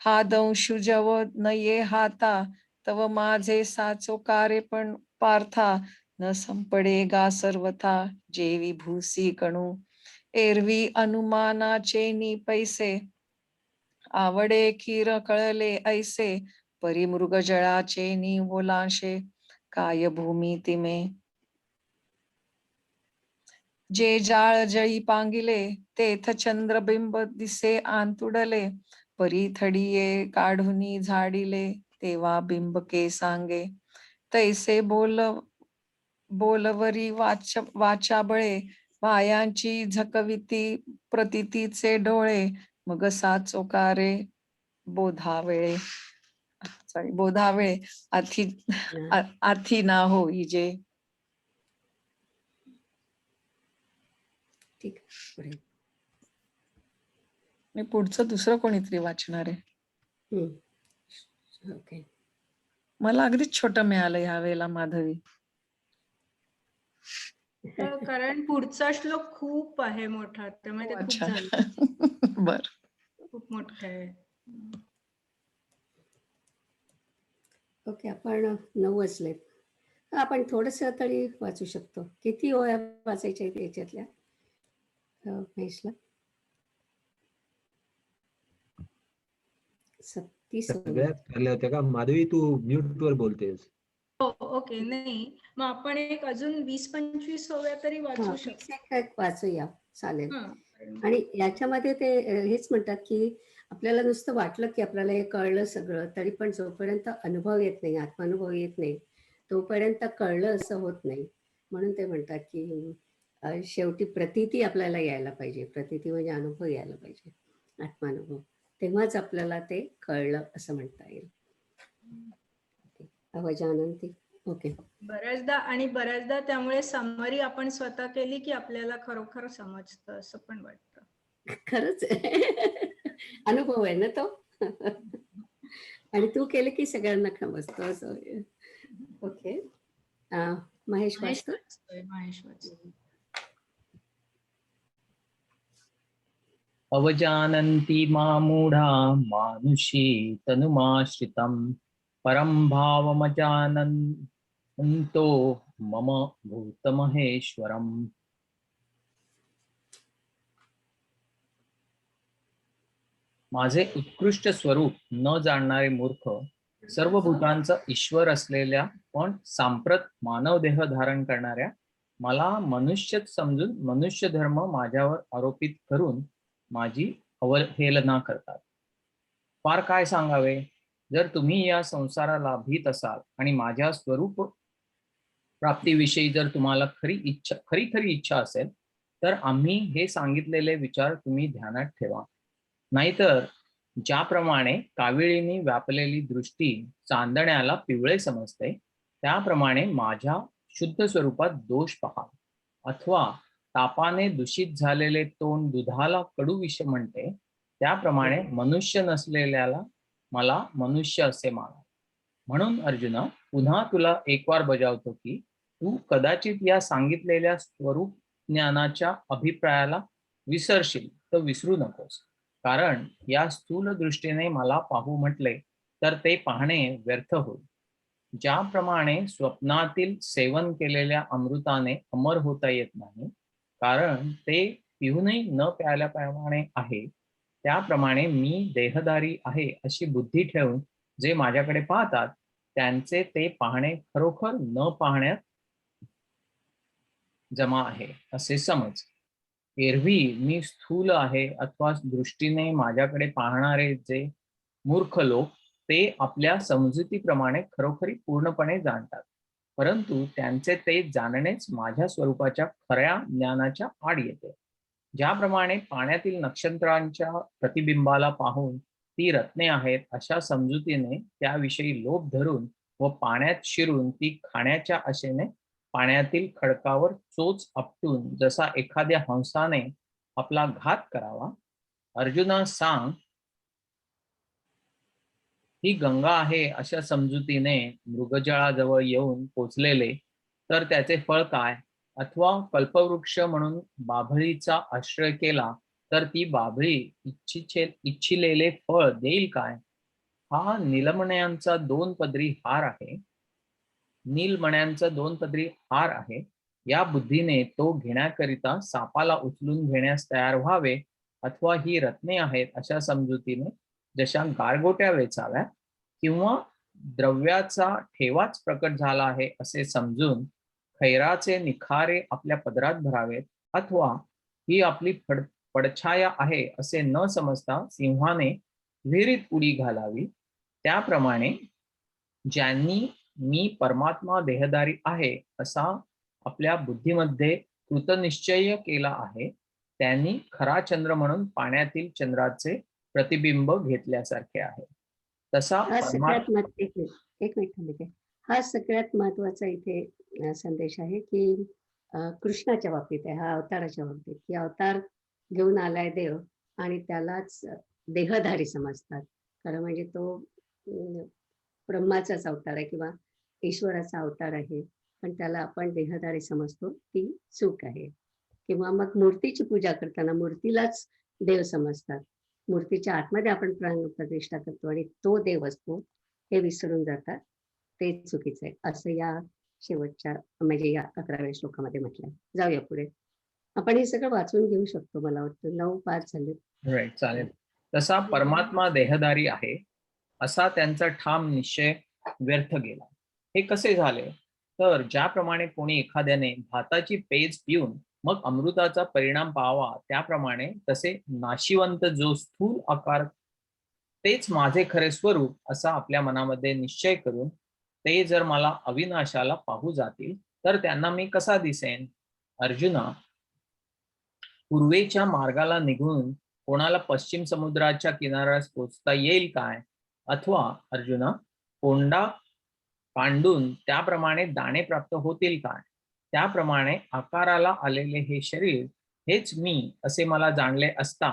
हा दंशु जव न ये हाता, तव माझे साचो कारे पण पार्था, न संपडे गा सर्वथा जेवी भूसी कणू, एरवी अनुमानाचे नि पैसे, आवडे खीर कळले ऐसे, परिमृग जळाचे नि ओलांशे, काय भूमी तिमे. जे जाळ जळी पांगिले, तेथ चंद्रबिंब दिसे आंतुडले, परी थडिये काढुनी झाडिले, तेव्हा बिंबके सांगे, तैसे बोलवरी वाचा बळे, पायांची झकविती प्रतीतीचे डोळे, मग साचोकारे बोधावेळे आथी ना होई जे. ठीक आहे, पुढे. मी पुढचं दुसरं कोणीतरी वाचणार आहे. ओके. मला अगदीच छोटं मिळालं ह्या वेळेला माधवी. कारण पुढचा श्लोक खूप आहे मोठा, त्यामुळे ते खूप अच्छा. झालं. बर. खूप मोठं आहे. ओके, आपण 9 वाजलेत. आपण थोडस तरी वाचू शकतो. किती ओळ्या वाचायच्या आहेत याच्यातल्या महेशला? 36 सगळ्यात ठरल्या होत्या का माधवी? तू म्यूट वर बोलतेस. हो, ओके. नाही, मग आपण एक अजून 20-25 ओव्या तरी वाचू शकतो. एक वाचूया, चालेल. आणि याच्यामध्ये ते हेच म्हणतात की आपल्याला नुसतं वाटलं की आपल्याला हे कळलं सगळं, तरी पण जोपर्यंत अनुभव येत नाही, आत्मानुभव येत नाही, तोपर्यंत कळलं असं होत नाही. म्हणून ते म्हणतात की शेवटी प्रतीती आपल्याला यायला पाहिजे. प्रतीती म्हणजे अनुभव यायला पाहिजे, आत्मानुभव. तेव्हाच आपल्याला ते कळलं असं म्हणता येईल. अवजानंती. ओके. बऱ्याचदा त्यामुळे समरी आपण स्वतः केली की आपल्याला खरोखर समजतं असं पण वाटतं. खरंच अनुभव आहे ना तो. आणि तू केलं की सगळ्यांना समजतं असं. ओके. महेश वाचतो. अवजानन्ति मामूढा मानुषी तनुमाश्रितं, परं भावमजानन्तो मम भूतमहेश्वरम्. माझे उत्कृष्ट स्वरूप न जाणणारे मूर्ख, सर्व भूतांचा ईश्वर असलेल्या पण सांप्रत मानव देह धारण करणाऱ्या मला मनुष्यच समजून मनुष्य धर्म माझ्यावर आरोपित करून माझी अवहेलना करतात. फार काय सांगावे. जर तुम्ही या संसाराला भीत असाल आणि माझ्या स्वरूप प्राप्तीविषयी जर तुम्हाला खरी इच्छा असेल, तर आम्ही हे सांगितलेले विचार तुम्ही ध्यानात ठेवा. नाहीतर ज्याप्रमाणे काविळीने व्यापलेली दृष्टी चांदण्याला पिवळे समजते, त्याप्रमाणे माझ्या शुद्ध स्वरूपात दोष पहा. अथवा तापाने दूषित झालेले तोंड दुधाला कडू विष म्हणते, त्याप्रमाणे मनुष्य नसलेल्याला मला मनुष्य असे माना. म्हणून अर्जुना, पुन्हा तुला एक वार बजावतो की तू कदाचित या सांगितलेल्या स्वरूप ज्ञानाच्या अभिप्रायाला विसरशील तर विसरू नकोस. कारण या स्थूल दृष्टीने मला पाहू म्हटले तर ते पाहणे व्यर्थ होईल. ज्याप्रमाणे स्वप्नातील सेवन केलेल्या अमृताने अमर होता येत नाही, कारण ते पिऊनही न प्यायल्याप्रमाणे आहे, त्याप्रमाणे मी देहधारी आहे अशी बुद्धी ठेवून जे माझ्याकडे पाहतात, त्यांचे ते पाहणे खरोखर न पाहण्यात जमा आहे असे समज. एरवी मी स्थूल आहे अथवा दृष्टीने माझ्याकडे पाहणारे जे मूर्ख लोक ते आपल्या समजुतीप्रमाणे खरोखरी पूर्णपणे जाणतात, परंतु त्यांचे ते जाणणेच माझ्या स्वरूपाच्या खऱ्या ज्ञानाच्या आड येते. ज्याप्रमाणे पाण्यातील नक्षत्रांच्या प्रतिबिंबाला पाहून ती रत्ने आहेत अशा समजुतीने त्याविषयी लोभ धरून व पाण्यात शिरून ती खाण्याच्या आशेने पाण्यातील खडकावर चोच आपटून जसा एखाद्या हंसाने आपला घात करावा. अर्जुना सांग, ही गंगा आहे अशा समजुतीने मृगजळाजवळ येऊन पोचलेले तर त्याचे फळ काय? अथवा कल्पवृक्ष म्हणून बाभळीचा आश्रय केला तर ती बाभळी इच्छिलेले फळ देईल काय? हा नीलमण्यांचा दोन पदरी हार आहे. या बुद्धीने तो घेण्याकरिता सापाला उचलून घेण्यास तयार व्हावे, अथवा ही रत्ने आहेत अशा समजुतीने जशा गारगोट्या वेचाव्या, किंवा द्रव्याचा ठेवाच प्रकट झाला आहे असे समजून खैराचे निखारे आपल्या पदरात भरावेत, अथवा ही आपली पडछाया आहे असे न समजता सिंहाने विहिरीत उडी घालावी. त्याप्रमाणे ज्यांनी मी परमात्मा देहधारी आहे असा आपल्या बुद्धीमध्ये कृतनिश्चय केला आहे, त्यांनी खरा चंद्र म्हणून पाण्यातील चंद्राचे प्रतिबिंब घेतल्यासारखे आहे. तसा हा सगळ्यात एक मिनिट हा सगळ्यात महत्वाचा इथे संदेश आहे की कृष्णाच्या बाबतीत आहे, हा अवताराच्या बाबतीत, की अवतार घेऊन आलाय देव आणि त्यालाच देहधारी समजतात. खरं म्हणजे तो ब्रह्माचाच अवतार आहे किंवा ईश्वराचा अवतार आहे, पण त्याला आपण देहधारी समजतो, ती चूक आहे. किंवा मग मूर्तीची पूजा करताना मूर्तीलाच देव समजतात, मूर्तीच्या आतमध्ये आपण प्राण प्रतिष्ठा करतो आणि तो देव असतो हे विसरून जातात, ते चुकीचं आहे असं या शेवटच्या म्हणजे या 11व्या श्लोकामध्ये म्हटलंय. जाऊया पुढे. आपण हे सगळं वाचून घेऊ शकतो, मला वाटतं 9:5 झाले. राईट, चालेल. तसा परमात्मा देहधारी आहे असा त्यांचा ठाम निश्चय व्यर्थ गेला. हे कसे झाले? तर ज्याप्रमाणे कोणी एखाद्याने भाताची पेज पिऊन मग अमृताचा परिणाम पाहावा, त्याप्रमाणे तसे नाशिवंत जो स्थूल आकार तेच माझे खरे स्वरूप असा आपल्या मनामध्ये निश्चय करून ते जर मला अविनाशाला पाहू जातील तर त्यांना मी कसा दिसेन? अर्जुना, पूर्वेच्या मार्गाला निघून कोणाला पश्चिम समुद्राच्या किनाऱ्यास पोचता येईल काय? अथवा अर्जुना, कोंडा पांडून त्याप्रमाणे दाणे प्राप्त होतील काय? त्याप्रमाणे आकाराला आलेले हे शरीर हेच मी असे मला जाणले असता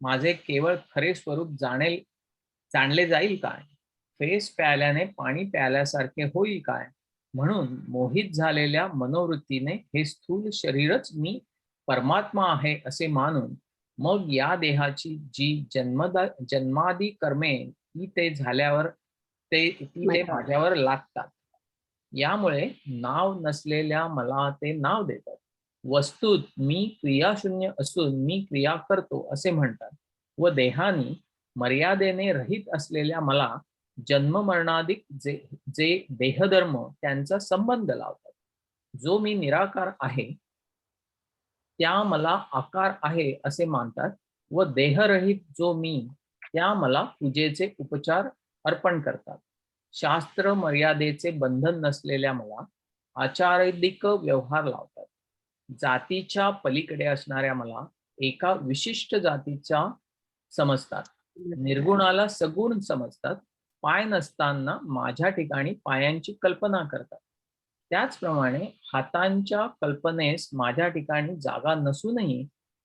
माझे केवळ खरे स्वरूप जाणले जाईल काय? फेस प्याल्याने पाणी प्याल्यासारखे होईल काय? म्हणून मोहित झालेल्या मनोवृत्तीने हे स्थूल शरीरच मी परमात्मा आहे असे मानून मग या देहाची जी जन्मादी कर्मे ती माझ्यावर लागतात. यामुळे नाव नसलेल्या मला ते नाव देतात. वस्तुत मी क्रियाशून्य असून मी क्रिया करतो असे म्हणतात व देहानी मर्यादेने रहित असलेल्या मला जन्म मरणाधिक जे देहधर्म त्यांचा संबंध लावतात. जो मी निराकार आहे त्या मला आकार आहे असे मानतात व देहरहित जो मी त्या मला पूजेचे उपचार अर्पण करतात. शास्त्र मर्यादेचे बंधन नसलेल्या मला आचाराधिक व्यवहार लावतात. जातीच्या पलीकडे असणाऱ्या मला एका विशिष्ट जातीच्या समजतात. निर्गुणाला सगुण समजतात. पाय नसताना माझ्या ठिकाणी पायांची कल्पना करतात. त्याचप्रमाणे हातांच्या कल्पनेस माझ्या ठिकाणी जागा नसूनही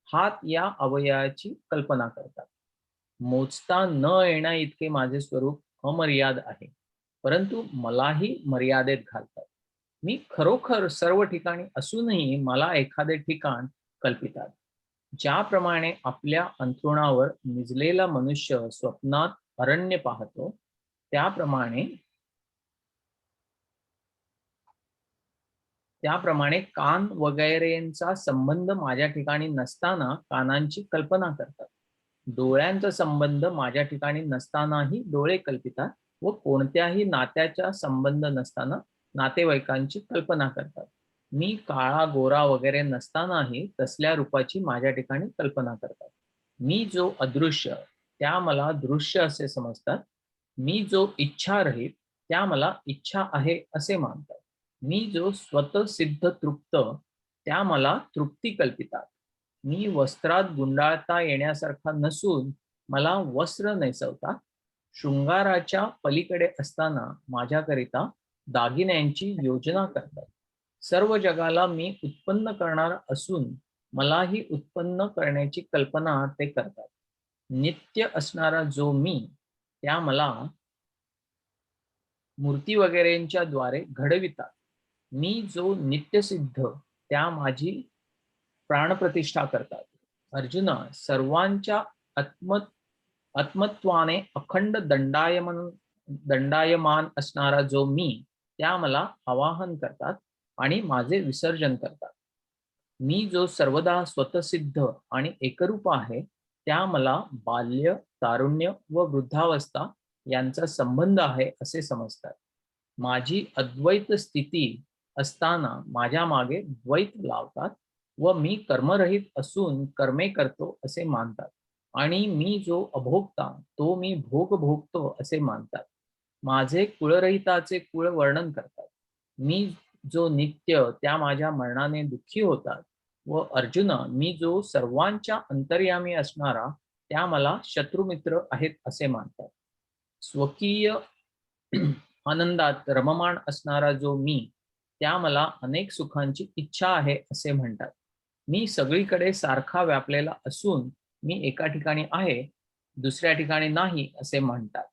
हात या अवयवाची कल्पना करतात. मोजता न येण्या इतके माझे स्वरूप अमर्याद आहे, परंतु मलाही मर्यादेत घालतात. मी खरोखर सर्व ठिकाणी असूनही मला एखादे ठिकाण कल्पितात. ज्याप्रमाणे आपल्या अंथरुणावर निजलेला मनुष्य स्वप्नात अरण्य पाहतो, त्याप्रमाणे कान वगैरेंचा संबंध माझ्या ठिकाणी नसताना कानांची कल्पना करतात. डोळ्यांचा संबंध माझ्या ठिकाणी नसतानाही डोळे कल्पितात व कोणत्याही नात्याचा संबंध नसताना नातेवाईकांची कल्पना करतात. मी काळा गोरा वगैरे नसतानाही तसल्या रूपाची माझ्या ठिकाणी कल्पना करतात. मी जो अदृश्य त्या मला दृश्य असे समजतात. मी जो इच्छारहित त्या मला इच्छा आहे असे मानतात. मी जो स्वतःसिद्ध तृप्त त्या मला तृप्ती कल्पितात. मी वस्त्रात गुंडाळता येण्यासारखा नसून मला वस्त्र नेसवतात. शृंगाराच्या पलीकडे असताना माझ्याकरिता दागिन्यांची योजना करतात. सर्व जगाला मी उत्पन्न करणार असून मलाही उत्पन्न करण्याची कल्पना ते करतात. नित्य असणारा जो मी त्या मला मूर्ती वगैरेंच्या द्वारे घडवितात. मी जो नित्यसिद्ध त्या माझी प्राणप्रतिष्ठा करतात. अर्जुना, सर्वांच्या आत्मत्वाने अखंड दंडायमान असणारा जो मी त्या मला आवाहन करतात आणि माझे विसर्जन करतात. मी जो सर्वदा स्वतःसिद्ध आणि एकरूप आहे त्या मला बाल्य, तारुण्य व वृद्धावस्था यांचा संबंध आहे असे समजतात. माझी अद्वैत स्थिती असताना माझ्या मागे द्वैत लावतात व मी कर्मरहित असून कर्मे करतो असे मानतात. आणि मी जो अभोगता तो मी भोग भोगतो असे मानतात. माझे कुळरहिताचे कुळ वर्णन करतात. मी जो नित्य त्या माझ्या मरणाने दुःखी होतात. व अर्जुना, मी जो सर्वांच्या अंतर्यामी असणारा त्या मला शत्रुमित्र आहेत असे मानतात. स्वकीय आनंदात रममाण असणारा जो मी त्या मला अनेक सुखांची इच्छा आहे असे म्हणतात. मी सगळीकडे सारखा व्यापलेला असून मी एका ठिकाणी आहे दुसऱ्या ठिकाणी नाही असे म्हणतात.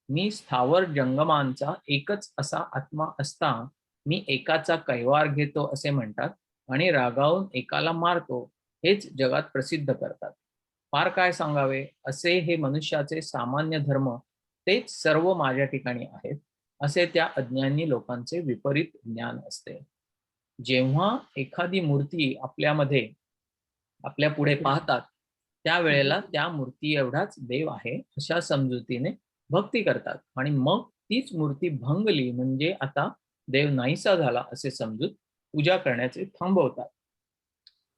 मी स्थावर जंगमांचा एकच असा आत्मा असता मी एकाचा कैवार घेतो असे म्हणतात आणि रागावून एकाला मारतो हेच जगात प्रसिद्ध करतात. फार काय सांगावे, असे हे मनुष्याचे सामान्य धर्म तेच सर्व माझ्या ठिकाणी आहेत असे त्या अज्ञानी लोकांचे विपरीत ज्ञान असते. जेव्हा एखादी मूर्ती आपल्या पुढे पाहतात त्यावेळेला त्या मूर्ती एवढाच देव आहे अशा समजुतीने भक्ती करतात आणि मग तीच मूर्ती भंगली म्हणजे आता देव नाहीसा झाला असे समजून पूजा करण्याचे थांबवतात.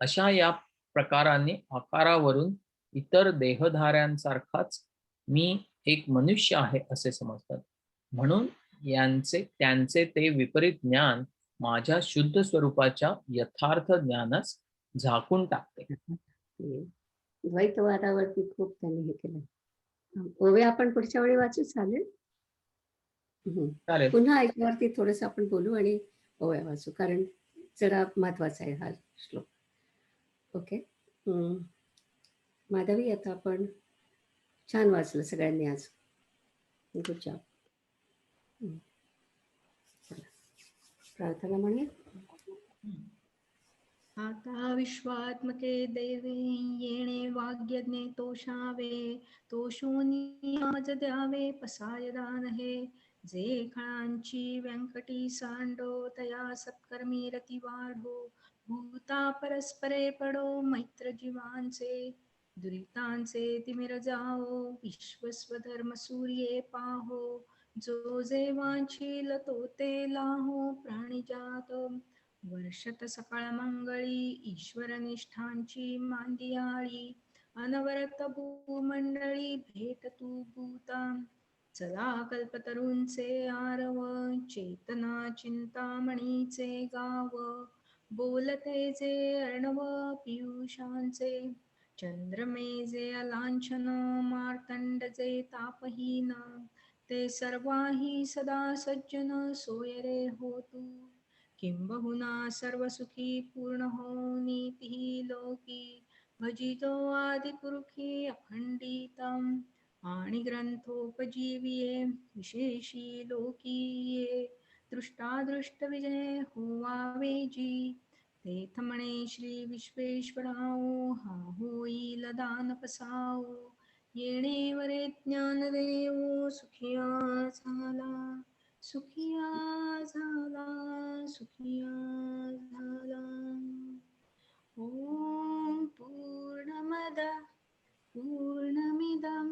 अशा या प्रकाराने आकारावरून इतर देहधाऱ्यांसारखाच मी एक मनुष्य आहे असे समजतात. म्हणून त्यांचे ते विपरीत ज्ञान माझ्या शुद्ध स्वरूपाच्या यथार्थ ज्ञानास झाकून टाकते. द्वैतवादावरती खूप त्यांनी हे केलं. ओवे आपण पुढच्या वेळी वाचू, चालेल? चालेल. पुन्हा ऐकल्यावरती थोडस आपण बोलू आणि ओव्या वाचू, कारण जरा महत्वाचा आहे हा श्लोक. ओके. माधवी, आता आपण छान वाचलं सगळ्यांनी आज. Good job. प्रार्थना म्हणूया. आता विश्वात्मके देवे येणे वाग्यज्ञे तोषावे, तोषोनी आमज द्यावे पसाय दान हे. जे खळांची व्यंकटी सांडो तया सत्कर्मी रती वाढो, भूता परस्परे पडो मैत्र जीवांचे. दुरितांचे तिमिर जाओ विश्वस्वधर्म सूर्ये पाहो, जो जे वांछील तो ते लाहो प्राणिजात. वर्षत सकाळ मंगळी ईश्वर निष्ठांची मांदियाळी, अनवरत भूमंडळी भेट तू भूता. चला कल्पतरूंचे आरव चेतना चिंतामणीचे गाव, बोलते जे अर्णव पियुषांचे. चंद्रमे जे अलांछन मार्तंड जे तापहीन, ते सर्वाही सदा सज्जन सोय रे हो तू. किंबहुना सर्वसुखी पूर्ण हो नीती लोकी, भजितो आदिपुरुषी अखंडितम. आणि ग्रंथोपजीविये विशेषी लोकीये, दृष्टादृष्ट विजय होवावे जी. तेथ म्हणे श्री विश्वेश्वराओ, हा होईल दान पसाओ. येणे वरे ज्ञान देवो सुखिया झाला, सुखिया झाला, सुखिया झाला. ओम पूर्णमद पूर्णमिदं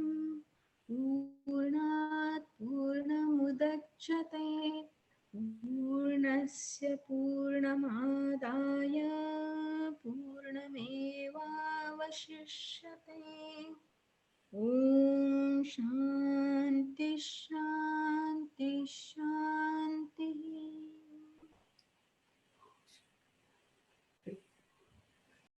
पूर्णात् पूर्णमुदच्यते, पूर्णस्य पूर्णमादाय अवशिष्यते. ॐ शान्ति शान्ति